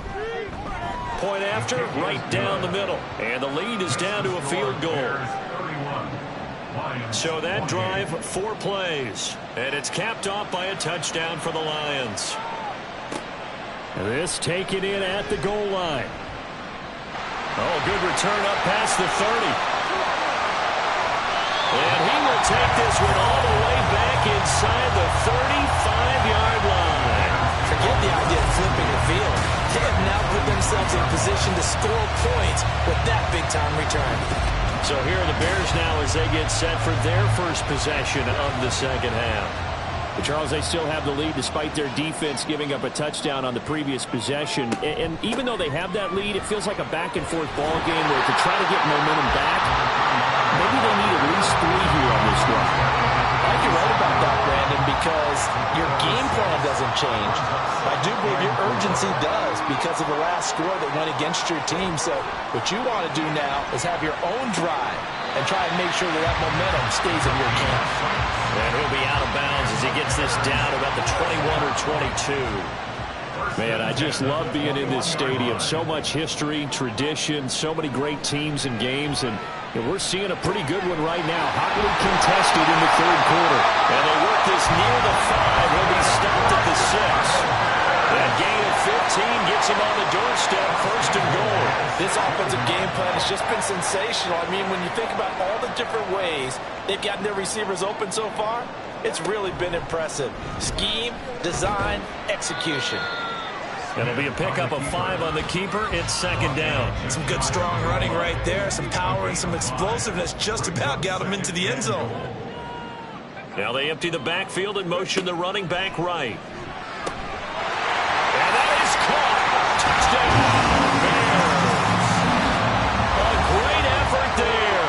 Point after, right down the middle. And the lead is down to a field goal. So that drive, 4 plays. And it's capped off by a touchdown for the Lions. This taken in at the goal line. Oh, good return up past the 30. And he will take this one all the way back inside the 35-yard line. Forget the idea of flipping the field. They have now put themselves in position to score points with that big-time return. So here are the Bears now as they get set for their first possession of the second half. But Charles, they still have the lead despite their defense giving up a touchdown on the previous possession. And even though they have that lead, it feels like a back-and-forth ball game where to try to get momentum back, maybe they need at least 3 here on this one. I think you're right about that, Brandon, because your game plan doesn't change. I do believe your urgency does because of the last score that went against your team. So what you want to do now is have your own drive and try and make sure that that momentum stays in your camp. And he'll be out of bounds as he gets this down about the 21 or 22. Man, I just love being in this stadium. So much history, tradition, so many great teams and games, and we're seeing a pretty good one right now. Hotly contested in the third quarter. And they work this near the 5. He'll be stopped at the 6. That gain of gets him on the doorstep, 1st and goal. This offensive game plan has just been sensational. I mean, when you think about all the different ways they've gotten their receivers open so far, it's really been impressive. Scheme, design, execution. It'll be a pickup of 5 on the keeper. It's 2nd down. Some good, strong running right there. Some power and some explosiveness just about got him into the end zone. Now they empty the backfield and motion the running back right. And that is caught. Touchdown, Bears. A great effort there.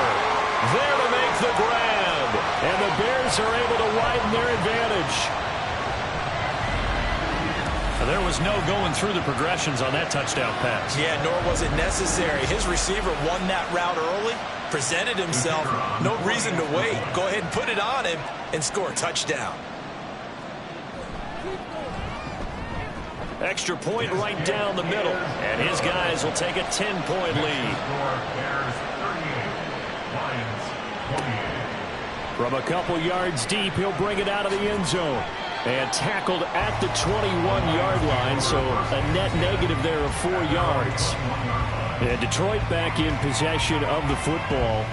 There to make the grab. And the Bears are able to widen their advantage. There was no going through the progressions on that touchdown pass. Yeah, nor was it necessary. His receiver won that route early, presented himself. No reason to wait. Go ahead and put it on him and score a touchdown. Extra point right down the middle. And his guys will take a 10-point lead. From a couple yards deep, he'll bring it out of the end zone. And tackled at the 21-yard line, so a net negative there of 4 yards. And Detroit back in possession of the football.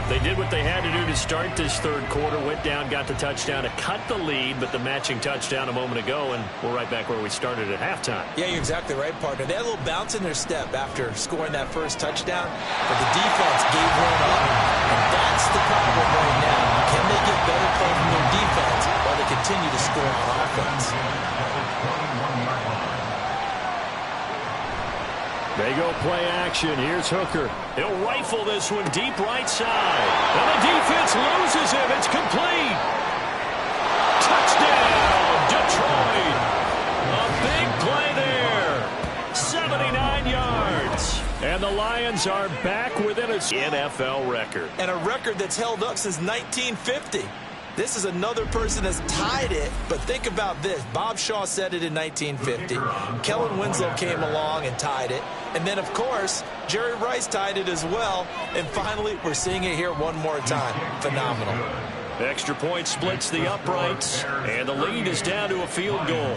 They did what they had to do to start this 3rd quarter. Went down, got the touchdown to cut the lead, but the matching touchdown a moment ago, and we're right back where we started at halftime. Yeah, you're exactly right, partner. They had a little bounce in their step after scoring that first touchdown, but the defense gave one up, and that's the problem right now. Can they get better play from their defense while they continue to score on offense? They go play action. Here's Hooker. He'll rifle this one deep right side. And the defense loses him. It's complete. Touchdown, Detroit. A big play there. 79 yards. And the Lions are back within a NFL record. And a record that's held up since 1950. This is another person that's tied it, but think about this. Bob Shaw said it in 1950. Kellen Winslow came along and tied it. And then, of course, Jerry Rice tied it as well. And finally, we're seeing it here one more time. Phenomenal. Extra point splits the uprights, and the lead is down to a field goal.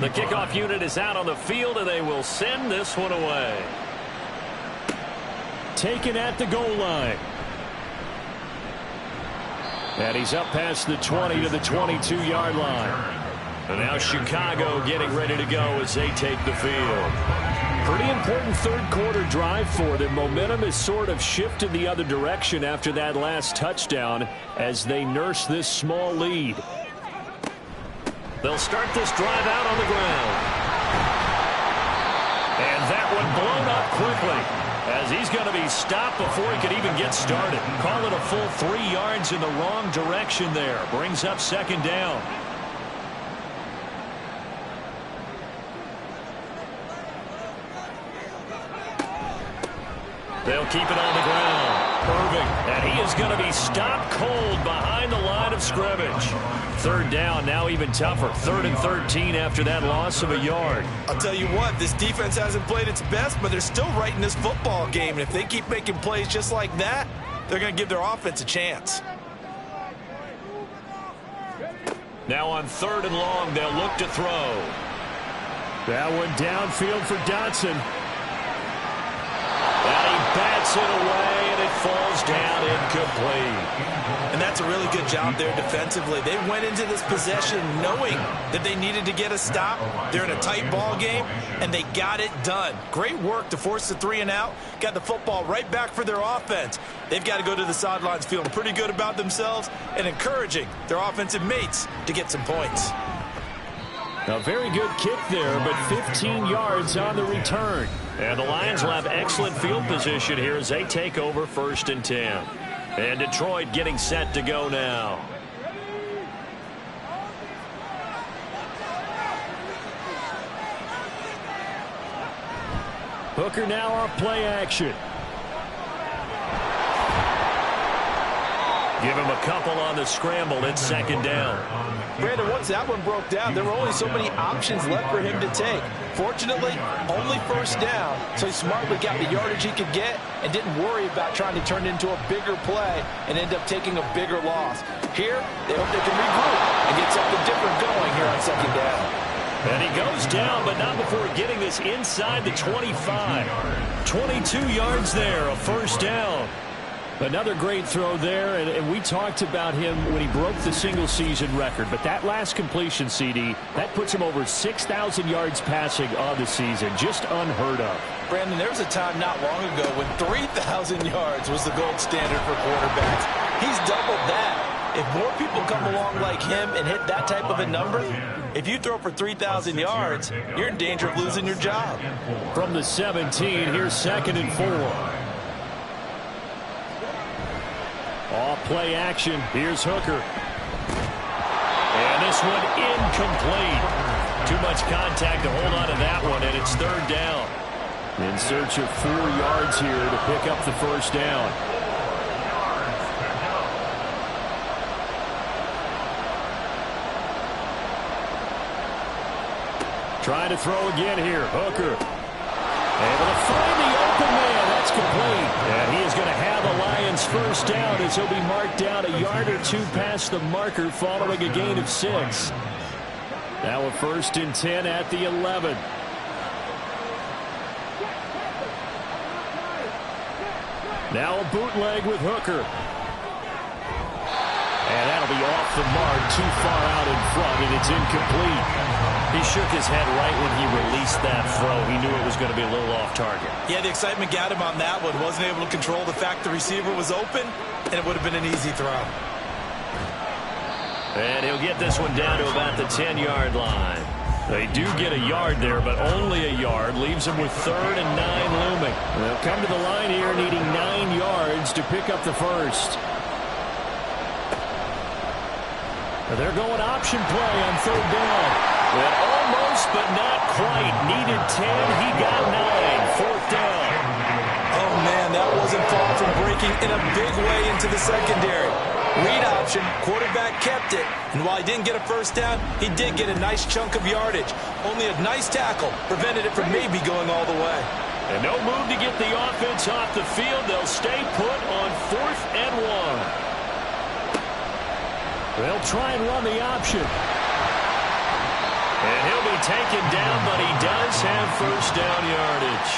The kickoff unit is out on the field, and they will send this one away. Taken at the goal line. And he's up past the 20 to the 22-yard line. And now Chicago getting ready to go as they take the field. Pretty important 3rd quarter drive for them. Momentum has sort of shifted the other direction after that last touchdown as they nurse this small lead. They'll start this drive out on the ground. And that one blown up quickly, as he's going to be stopped before he could even get started. Call it a full 3 yards in the wrong direction there. Brings up 2nd down. They'll keep it on the ground. Irving, and he is going to be stopped cold behind the line of scrimmage. 3rd down, now even tougher. 3rd and 13 after that loss of a yard. I'll tell you what, this defense hasn't played its best, but they're still right in this football game. And if they keep making plays just like that, they're going to give their offense a chance. Now on 3rd and long, they'll look to throw. That one downfield for Dotson. And he bats it away, and it falls down incomplete. And that's a really good job there defensively. They went into this possession knowing that they needed to get a stop. They're in a tight ball game, and they got it done. Great work to force the 3 and out. Got the football right back for their offense. They've got to go to the sidelines feeling pretty good about themselves and encouraging their offensive mates to get some points. A very good kick there, but 15 yards on the return. And the Lions will have excellent field position here as they take over 1st and 10. And Detroit getting set to go now. Hooker now off play action. Give him a couple on the scramble. It's 2nd down. Brandon, once that one broke down, there were only so many options left for him to take. Fortunately, only 1st down, so he smartly got the yardage he could get and didn't worry about trying to turn it into a bigger play and end up taking a bigger loss. Here, they hope they can regroup and get something different going here on 2nd down. And he goes down, but not before getting this inside the 25. 22 yards there, a first down. Another great throw there, and we talked about him when he broke the single-season record. But that last completion, CD, that puts him over 6,000 yards passing on the season. Just unheard of. Brandon, there was a time not long ago when 3,000 yards was the gold standard for quarterbacks. He's doubled that. If more people come along like him and hit that type of a number, if you throw for 3,000 yards, you're in danger of losing your job. From the 17, here's 2nd and 4. Off play action. Here's Hooker. And this one incomplete. Too much contact to hold on to that one, and it's 3rd down. In search of 4 yards here to pick up the first down. Trying to throw again here. Hooker. Able to find the open man. That's complete. And he is going to have a Lions first down as he'll be marked down a yard or 2 past the marker following a gain of 6. Now a 1st and 10 at the 11. Now a bootleg with Hooker. And that'll be off the mark, too far out in front, and it's incomplete. He shook his head right when he released that throw. He knew it was going to be a little off target. Yeah, the excitement got him on that one. Wasn't able to control the fact the receiver was open, and it would have been an easy throw. And he'll get this one down to about the 10-yard line. They do get a yard there, but only a yard. Leaves them with 3rd and 9 looming. They'll come to the line here needing 9 yards to pick up the first. They're going option play on 3rd down. And almost, but not quite. Needed 10. He got 9. 4th down. Oh, man, that wasn't far from breaking in a big way into the secondary. Read option, quarterback kept it, and while he didn't get a first down, he did get a nice chunk of yardage. Only a nice tackle prevented it from maybe going all the way. And no move to get the offense off the field. They'll stay put on 4th and 1. They'll try and run the option. And he'll be taken down, but he does have first down yardage.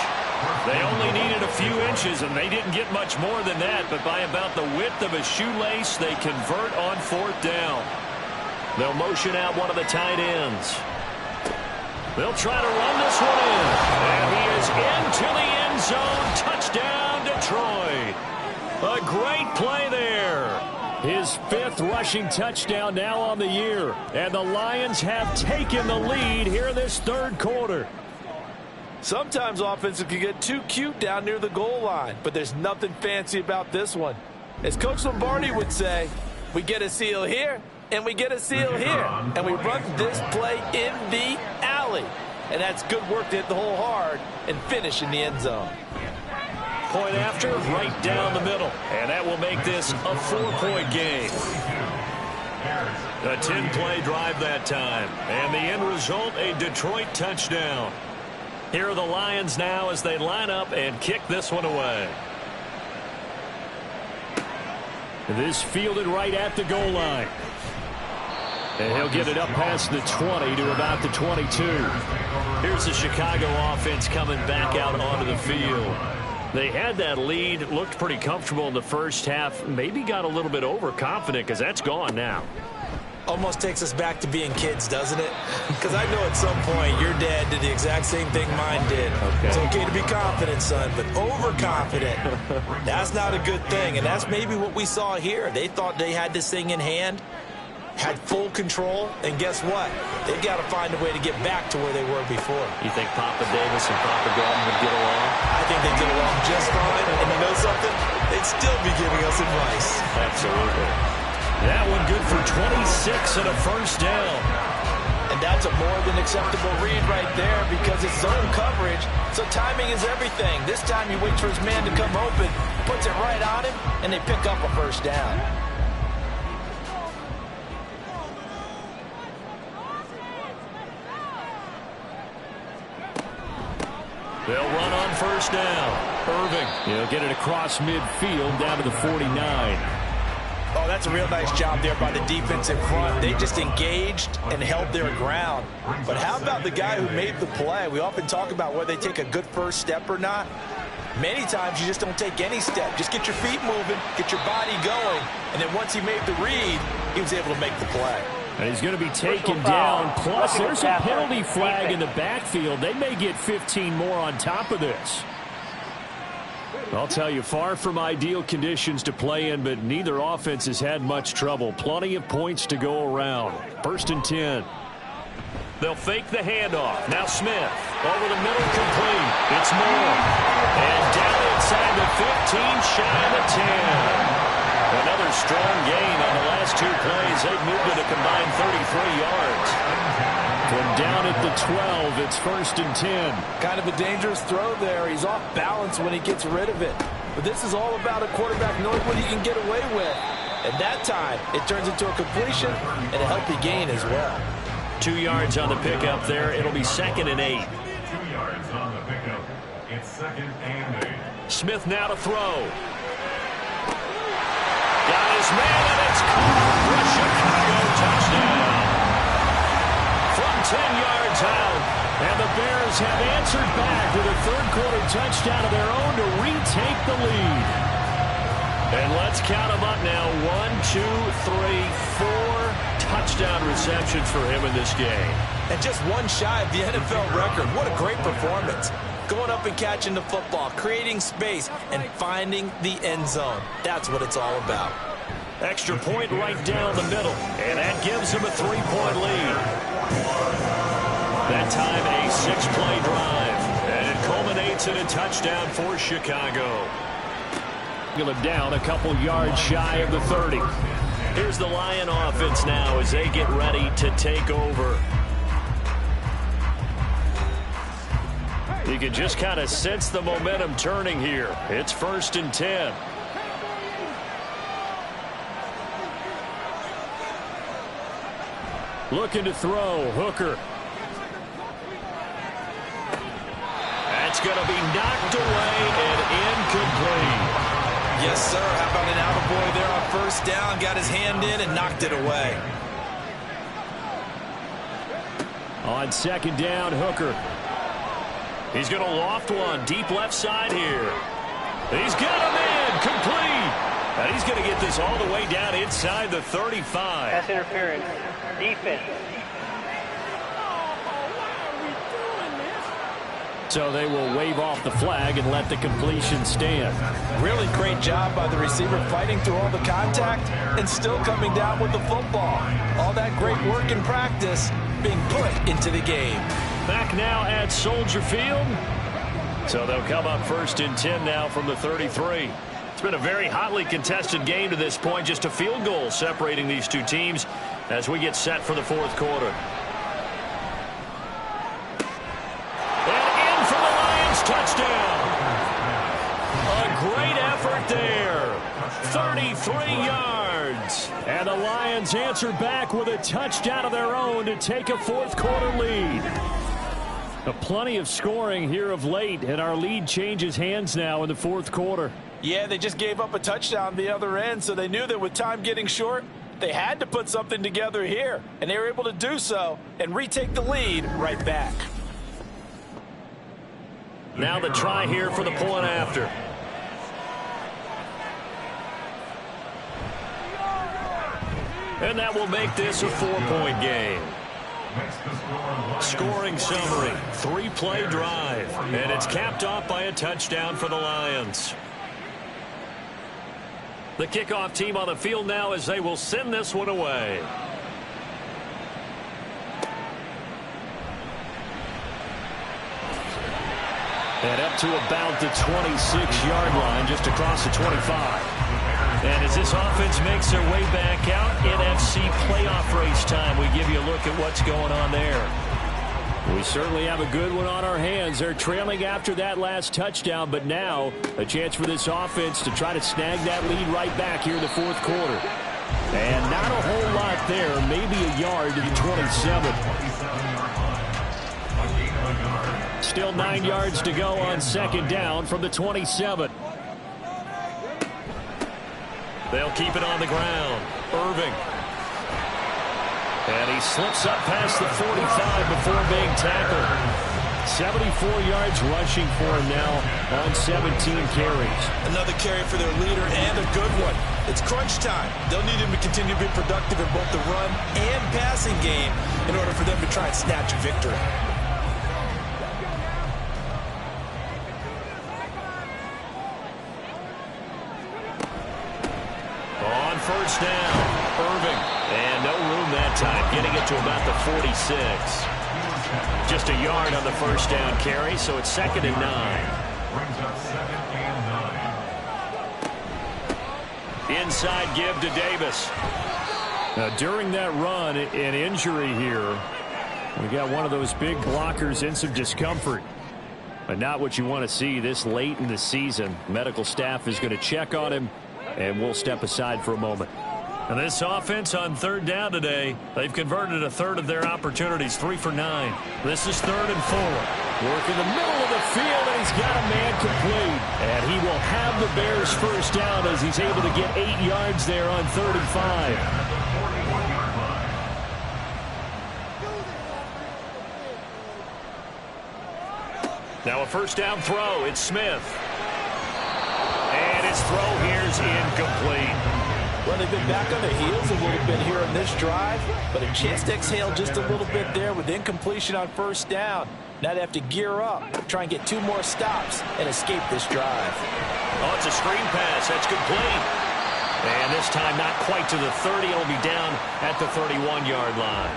They only needed a few inches, and they didn't get much more than that, but by about the width of a shoelace, they convert on 4th down. They'll motion out one of the tight ends. They'll try to run this one in. And he is into the end zone. Touchdown, Detroit. A great play there. His 5th rushing touchdown now on the year. And the Lions have taken the lead here in this 3rd quarter. Sometimes offenses can get too cute down near the goal line, but there's nothing fancy about this one. As Coach Lombardi would say, we get a seal here, and we get a seal here, and we run this play in the alley. And that's good work to hit the hole hard and finish in the end zone. Point after, right down the middle. And that will make this a 4-point game. A 10-play drive that time. And the end result, a Detroit touchdown. Here are the Lions now as they line up and kick this one away. This fielded right at the goal line. And he'll get it up past the 20 to about the 22. Here's the Chicago offense coming back out onto the field. They had that lead, looked pretty comfortable in the first half, maybe got a little bit overconfident because that's gone now. Almost takes us back to being kids, doesn't it? Because I know at some point your dad did the exact same thing mine did. Okay. It's okay to be confident, son, but overconfident, that's not a good thing. And that's maybe what we saw here. They thought they had this thing in hand, had full control, and guess what? They've got to find a way to get back to where they were before. You think Papa Davis and Papa Gordon would get along? I think they get along just fine, and you know something? They'd still be giving us advice. Absolutely. That one good for 26 and a first down. And that's a more than acceptable read right there because it's zone coverage, so timing is everything. This time he waits for his man to come open, puts it right on him, and they pick up a first down. They'll run on first down. Irving, he'll get it across midfield down to the 49. Oh, that's a real nice job there by the defense in front. They just engaged and held their ground. But how about the guy who made the play? We often talk about whether they take a good first step or not. Many times you just don't take any step. Just get your feet moving, get your body going, and then once he made the read, he was able to make the play. And he's going to be taken down. Plus, there's a penalty flag in the backfield. They may get 15 more on top of this. I'll tell you, far from ideal conditions to play in, but neither offense has had much trouble. Plenty of points to go around. 1st and 10. They'll fake the handoff. Now Smith. Over the middle, complete. It's Moore. And down inside the 15, shy of the 10. Another strong gain on the last 2 plays. They've moved it a combined 33 yards. From down at the 12, it's 1st and 10. Kind of a dangerous throw there. He's off balance when he gets rid of it. But this is all about a quarterback knowing what he can get away with. And that time, it turns into a completion and a healthy gain as well. 2 yards on the pickup there. It'll be 2nd and 8. 2 yards on the pickup. It's 2nd and 8. Smith now to throw. Got his man, and it's caught for a Chicago touchdown. From 10 yards out, and the Bears have answered back with a third-quarter touchdown of their own to retake the lead. And let's count them up now. 1, 2, 3, 4 touchdown receptions for him in this game. And just one shy of the NFL record. What a great performance. Going up and catching the football, creating space, and finding the end zone. That's what it's all about. Extra point right down the middle, and that gives him a 3-point lead. That time a 6-play drive, and it culminates in a touchdown for Chicago. Down a couple yards shy of the 30. Here's the Lion offense now as they get ready to take over. You can just kind of sense the momentum turning here. It's 1st and 10. Looking to throw. Hooker. That's going to be knocked away and incomplete. Yes, sir. How about an attaboy there on 1st down? Got his hand in and knocked it away. On 2nd down, Hooker. He's going to loft one deep left side here. He's got a man complete. And he's going to get this all the way down inside the 35. Pass interference. Defense. So they will wave off the flag and let the completion stand. Really great job by the receiver fighting through all the contact and still coming down with the football. All that great work in practice being put into the game. Back now at Soldier Field. So they'll come up 1st and 10 now from the 33. It's been a very hotly contested game to this point. Just a field goal separating these two teams as we get set for the 4th quarter. Touchdown. A great effort there. 33 yards. And the Lions answer back with a touchdown of their own to take a 4th quarter lead. Plenty of scoring here of late, and our lead changes hands now in the 4th quarter. Yeah, they just gave up a touchdown the other end, so they knew that with time getting short, they had to put something together here. And they were able to do so and retake the lead right back. Now the try here for the point after. And that will make this a 4-point game. Scoring summary, 3-play drive. And it's capped off by a touchdown for the Lions. The kickoff team on the field now as they will send this one away. And up to about the 26-yard line, just across the 25. And as this offense makes their way back out, NFC playoff race time, we give you a look at what's going on there. We certainly have a good one on our hands. They're trailing after that last touchdown, but now a chance for this offense to try to snag that lead right back here in the 4th quarter. And not a whole lot there, maybe a yard to the 27. Still 9 yards to go on 2nd down from the 27. They'll keep it on the ground. Irving. And he slips up past the 45 before being tackled. 74 yards rushing for him now on 17 carries. Another carry for their leader and a good one. It's crunch time. They'll need him to continue to be productive in both the run and passing game in order for them to try and snatch a victory. On first down, Irving. And no room that time, getting it to about the 46. Just a yard on the first down carry, so it's 2nd and 9. Brings up 2nd and 9. Inside give to Davis. Now, during that run, an injury here. We got one of those big blockers in some discomfort. But not what you want to see this late in the season. Medical staff is going to check on him, and we'll step aside for a moment. And this offense on 3rd down today, they've converted a third of their opportunities, 3 for 9. This is 3rd and 4. Work in the middle of the field, and he's got a man complete. And he will have the Bears first down as he's able to get 8 yards there on 3rd and 5. Now a first down throw. It's Smith. And his throw here's incomplete. Well, they've been back on their heels a little bit here on this drive, but a chance to exhale just a little bit there with incompletion on first down. Now they have to gear up, try and get 2 more stops, and escape this drive. Oh, it's a screen pass. That's complete. And this time not quite to the 30. It'll be down at the 31-yard line.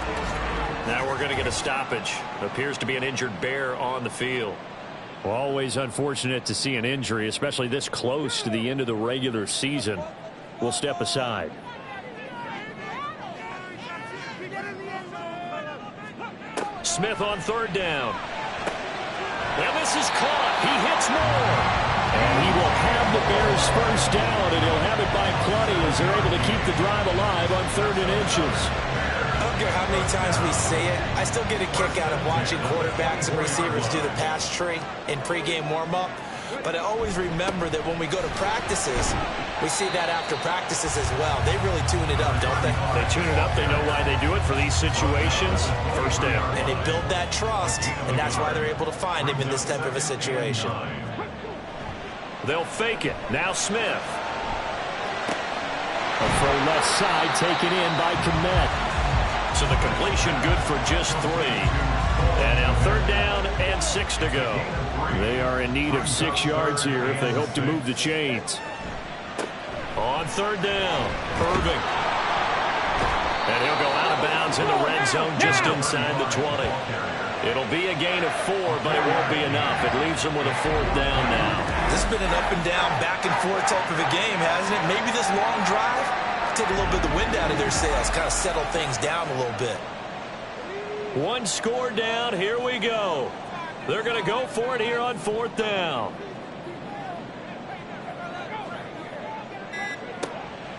Now we're going to get a stoppage. Appears to be an injured Bear on the field. Well, always unfortunate to see an injury, especially this close to the end of the regular season. We'll step aside. Smith on 3rd down. And this is caught. He hits more. And he will have the Bears first down, and he'll have it by plenty as they're able to keep the drive alive on 3rd and inches. I don't care how many times we say it, I still get a kick out of watching quarterbacks and receivers do the pass tree in pregame warm-up. But I always remember that when we go to practices, we see that after practices as well. They really tune it up, don't they? They tune it up. They know why they do it for these situations. First down. And they build that trust, and that's why they're able to find him in this type of a situation. They'll fake it. Now Smith. A throw left side taken in by Kmet. So the completion good for just 3. And now 3rd down and 6 to go. They are in need of 6 yards here if they hope to move the chains. On 3rd down, Irving. And he'll go out of bounds in the red zone just inside the 20. It'll be a gain of 4, but it won't be enough. It leaves them with a 4th down now. This has been an up and down, back and forth type of a game, hasn't it? Maybe this long drive take a little bit of the wind out of their sails, kind of settle things down a little bit. 1 score down. Here we go. They're going to go for it here on 4th down.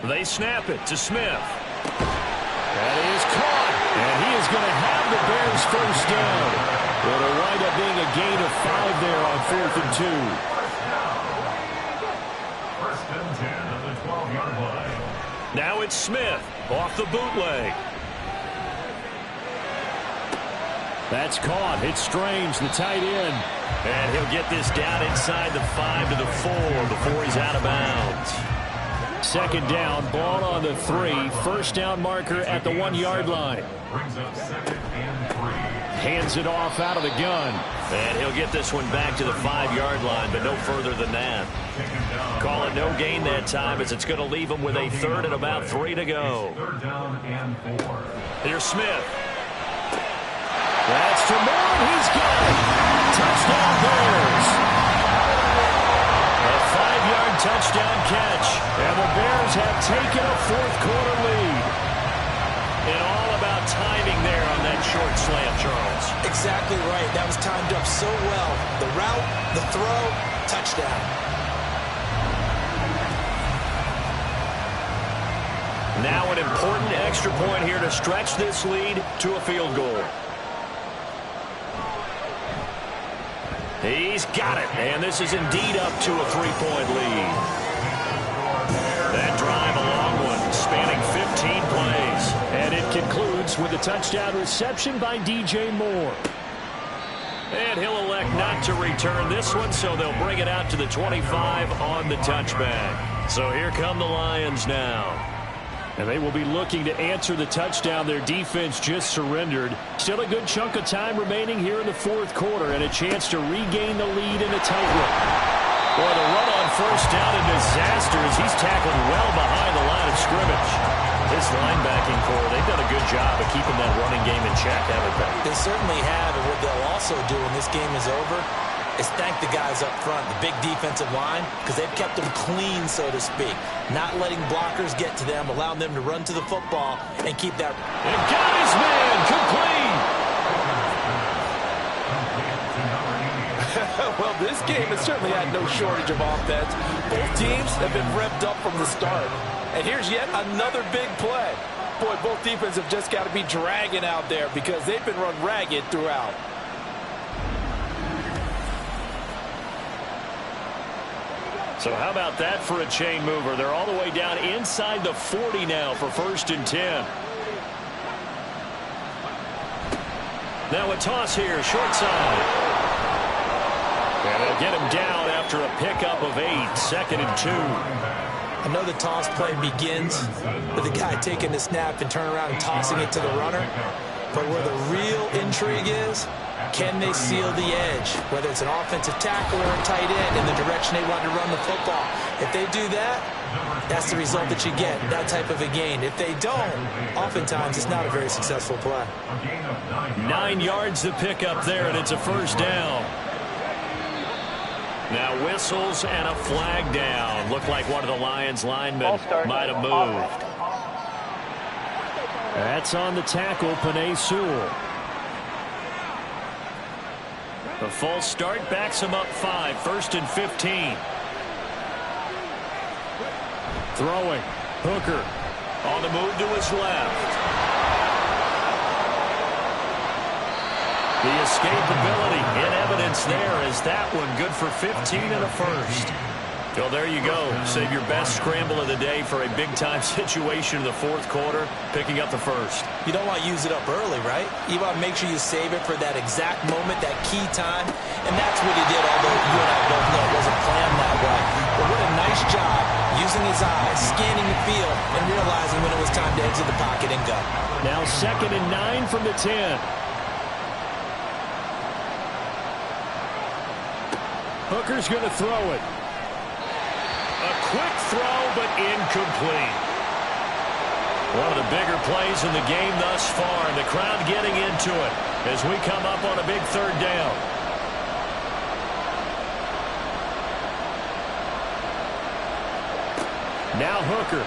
They snap it to Smith. That is caught. And he is going to have the Bears first down. It'll wind up being a gain of 5 there on 4th and 2. First and 10 at the 12-yard line. Now it's Smith off the bootleg. That's caught. It's Strange, the tight end. And he'll get this down inside the 5 to the 4 before he's out of bounds. 2nd down, ball on the 3. First down marker at the 1-yard line. Brings up 2nd and 3. Hands it off out of the gun. And he'll get this one back to the 5-yard line, but no further than that. Call it no gain that time as it's going to leave him with a 3rd and about 3 to go. 3rd down and 4. Here's Smith. That's for more. He's got it. Touchdown Bears. A 5-yard touchdown catch. And the Bears have taken a 4th quarter lead. And all about timing there on that short slant, Charles. Exactly right. That was timed up so well. The route, the throw, touchdown. Now an important extra point here to stretch this lead to a field goal. He's got it, and this is indeed up to a 3-point lead. That drive along Giants with a touchdown reception by DJ Moore. And he'll elect not to return this one, so they'll bring it out to the 25 on the touchback. So here come the Lions now. And they will be looking to answer the touchdown their defense just surrendered. Still a good chunk of time remaining here in the fourth quarter and a chance to regain the lead in a tight one. Boy, the run on first down a disaster as he's tackled well behind the line of scrimmage. This linebacking core, they've done a good job of keeping that running game in check, haven't they? They certainly have, and what they'll also do when this game is over is thank the guys up front, the big defensive line, because they've kept them clean, so to speak. Not letting blockers get to them, allowing them to run to the football and keep that. And got his man complete. Well, this game has certainly had no shortage of offense. Both teams have been revved up from the start. And here's yet another big play. Boy, both defenses have just got to be dragging out there because they've been run ragged throughout. So how about that for a chain mover? They're all the way down inside the 40 now for 1st and 10. Now a toss here, short side. And they'll get him down after a pickup of 8, 2nd and 2. I know the toss play begins with the guy taking the snap and turning around and tossing it to the runner. But where the real intrigue is, can they seal the edge? Whether it's an offensive tackle or a tight end in the direction they want to run the football. If they do that, that's the result that you get, that type of a gain. If they don't, oftentimes it's not a very successful play. 9 yards to pick up there, and it's a first down. Now whistles and a flag down. Looked like one of the Lions linemen might have moved. That's on the tackle, Penei Sewell. The false start backs him up 5, 1st and 15. Throwing. Hooker on the move to his left. The escapability in evidence there as that one good for 15 and a first. Well, there you go. Save your best scramble of the day for a big-time situation in the fourth quarter, picking up the first. You don't want to use it up early, right? You want to make sure you save it for that exact moment, that key time. And that's what he did, although you and I both know it wasn't planned that way. But what a nice job using his eyes, scanning the field, and realizing when it was time to exit the pocket and go. Now 2nd and 9 from the 10. Hooker's going to throw it. A quick throw, but incomplete. One of the bigger plays in the game thus far. The crowd getting into it as we come up on a big 3rd down. Now Hooker.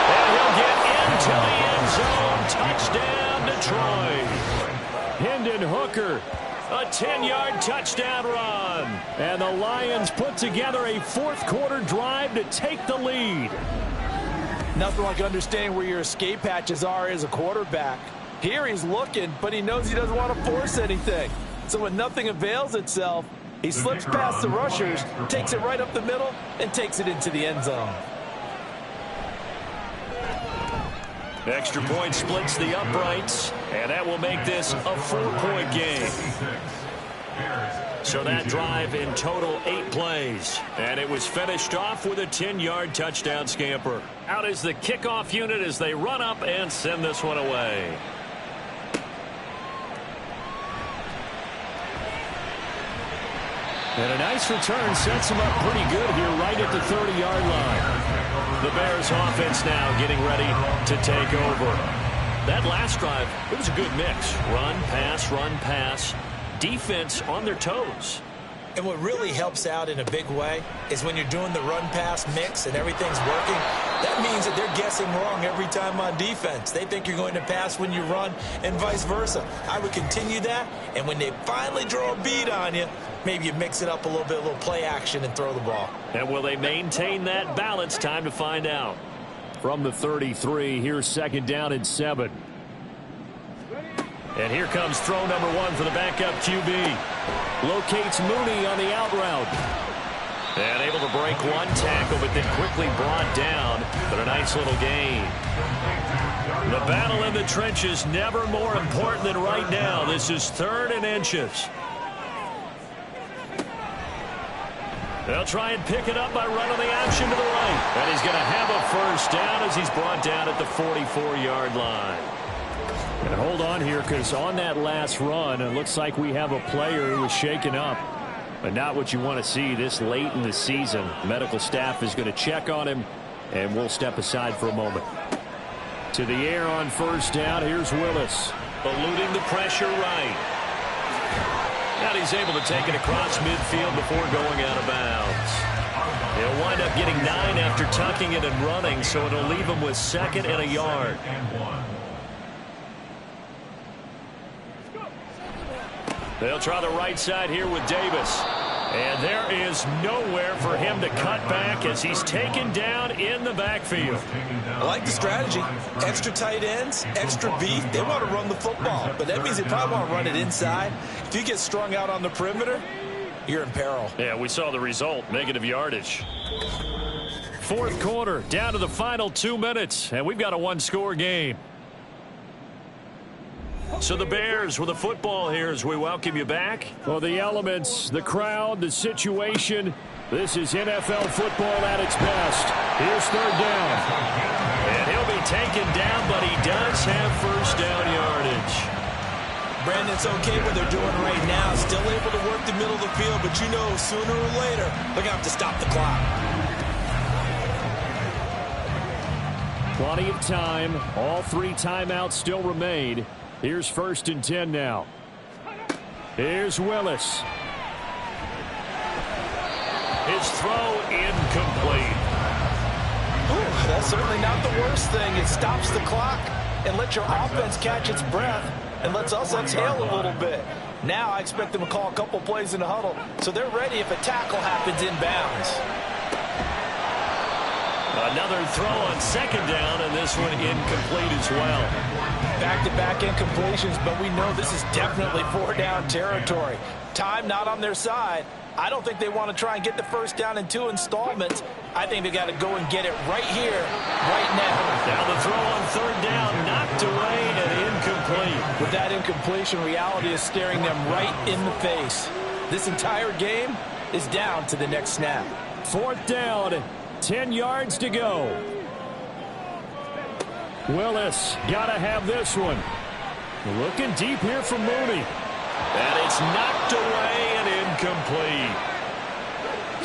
And he'll get into the end zone. Touchdown, Detroit. Hendon Hooker, a 10-yard touchdown run. And the Lions put together a fourth-quarter drive to take the lead. Nothing like understanding where your escape hatches are as a quarterback. Here he's looking, but he knows he doesn't want to force anything. So when nothing avails itself, he slips past the rushers, takes it right up the middle, and takes it into the end zone. Extra point splits the uprights, and that will make this a 4-point game. So that drive in total 8 plays, and it was finished off with a 10-yard touchdown scamper. Out is the kickoff unit as they run up and send this one away. And a nice return sets them up pretty good here right at the 30-yard line. The Bears offense now getting ready to take over. That last drive, it was a good mix. Run, pass, defense on their toes. And what really helps out in a big way is when you're doing the run-pass mix and everything's working, that means that they're guessing wrong every time on defense. They think you're going to pass when you run and vice versa. I would continue that, and when they finally draw a bead on you, maybe you mix it up a little bit, a little play action, and throw the ball. And will they maintain that balance? Time to find out. From the 33, here's 2nd down and 7. And here comes throw number 1 for the backup QB. Locates Mooney on the out route. And able to break one tackle, but then quickly brought down. But a nice little gain. The battle in the trenches never more important than right now. This is 3rd and inches. They'll try and pick it up by running the option to the right. And he's going to have a first down as he's brought down at the 44-yard line. And hold on here, because on that last run, it looks like we have a player who was shaken up. But not what you want to see this late in the season. Medical staff is going to check on him, and we'll step aside for a moment. To the air on first down, here's Willis. Eluding the pressure right. And he's able to take it across midfield before going out of bounds. He'll wind up getting 9 after tucking it and running, so it'll leave him with 2nd and a yard. They'll try the right side here with Davis. And there is nowhere for him to cut back as he's taken down in the backfield. I like the strategy. Extra tight ends, extra beef. They want to run the football, but that means they probably want to run it inside. If you get strung out on the perimeter, you're in peril. Yeah, we saw the result, negative yardage. 4th quarter, down to the final 2 minutes, and we've got a 1-score game. So the Bears with the football here as we welcome you back. Well, the elements, the crowd, the situation. This is NFL football at its best. Here's 3rd down. And he'll be taken down, but he does have first down yardage. Brandon, it's okay what they're doing right now. Still able to work the middle of the field, but you know sooner or later they're going to have to stop the clock. Plenty of time. All 3 timeouts still remain. Here's 1st and 10 now. Here's Willis. His throw incomplete. Ooh, that's certainly not the worst thing. It stops the clock and lets your offense catch its breath and lets us exhale a little bit. Now I expect them to call a couple plays in the huddle so they're ready if a tackle happens inbounds. Another throw on 2nd down, and this one incomplete as well. Back-to-back incompletions, but we know this is definitely 4-down territory. Time not on their side. I don't think they want to try and get the first down in 2 installments. I think they got to go and get it right here, right now. Now the throw on 3rd down, knocked away and incomplete. With that incompletion, reality is staring them right in the face. This entire game is down to the next snap. 4th down, 10 yards to go. Willis got to have this one. Looking deep here for Mooney. And it's knocked away and incomplete.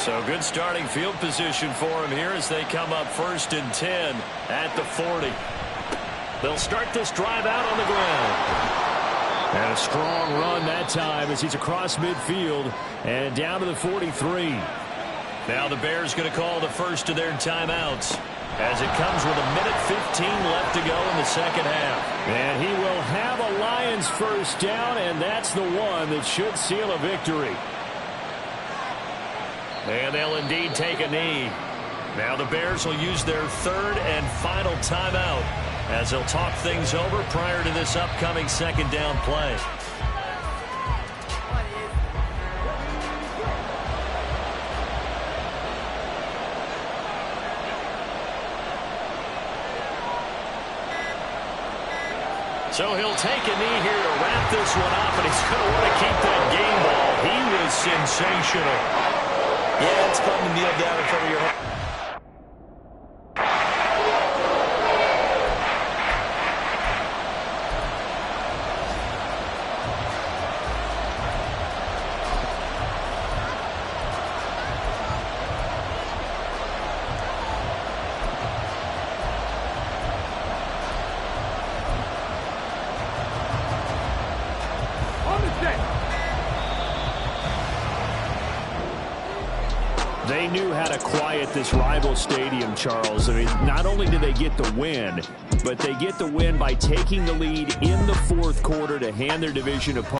So good starting field position for him here as they come up 1st and 10 at the 40. They'll start this drive out on the ground. And a strong run that time as he's across midfield and down to the 43. Now the Bears going to call the first of their timeouts as it comes with 1:15 left to go in the 2nd half. And he will have a Lions first down, and that's the one that should seal a victory. And they'll indeed take a knee. Now the Bears will use their 3rd and final timeout as they'll talk things over prior to this upcoming 2nd down play. So he'll take a knee here to wrap this one up, and he's going to want to keep that game ball. He was sensational. Yeah, it's fun to kneel down in front of your... They knew how to quiet this rival stadium, Charles. I mean, not only did they get the win, but they get the win by taking the lead in the 4th quarter to hand their division opponent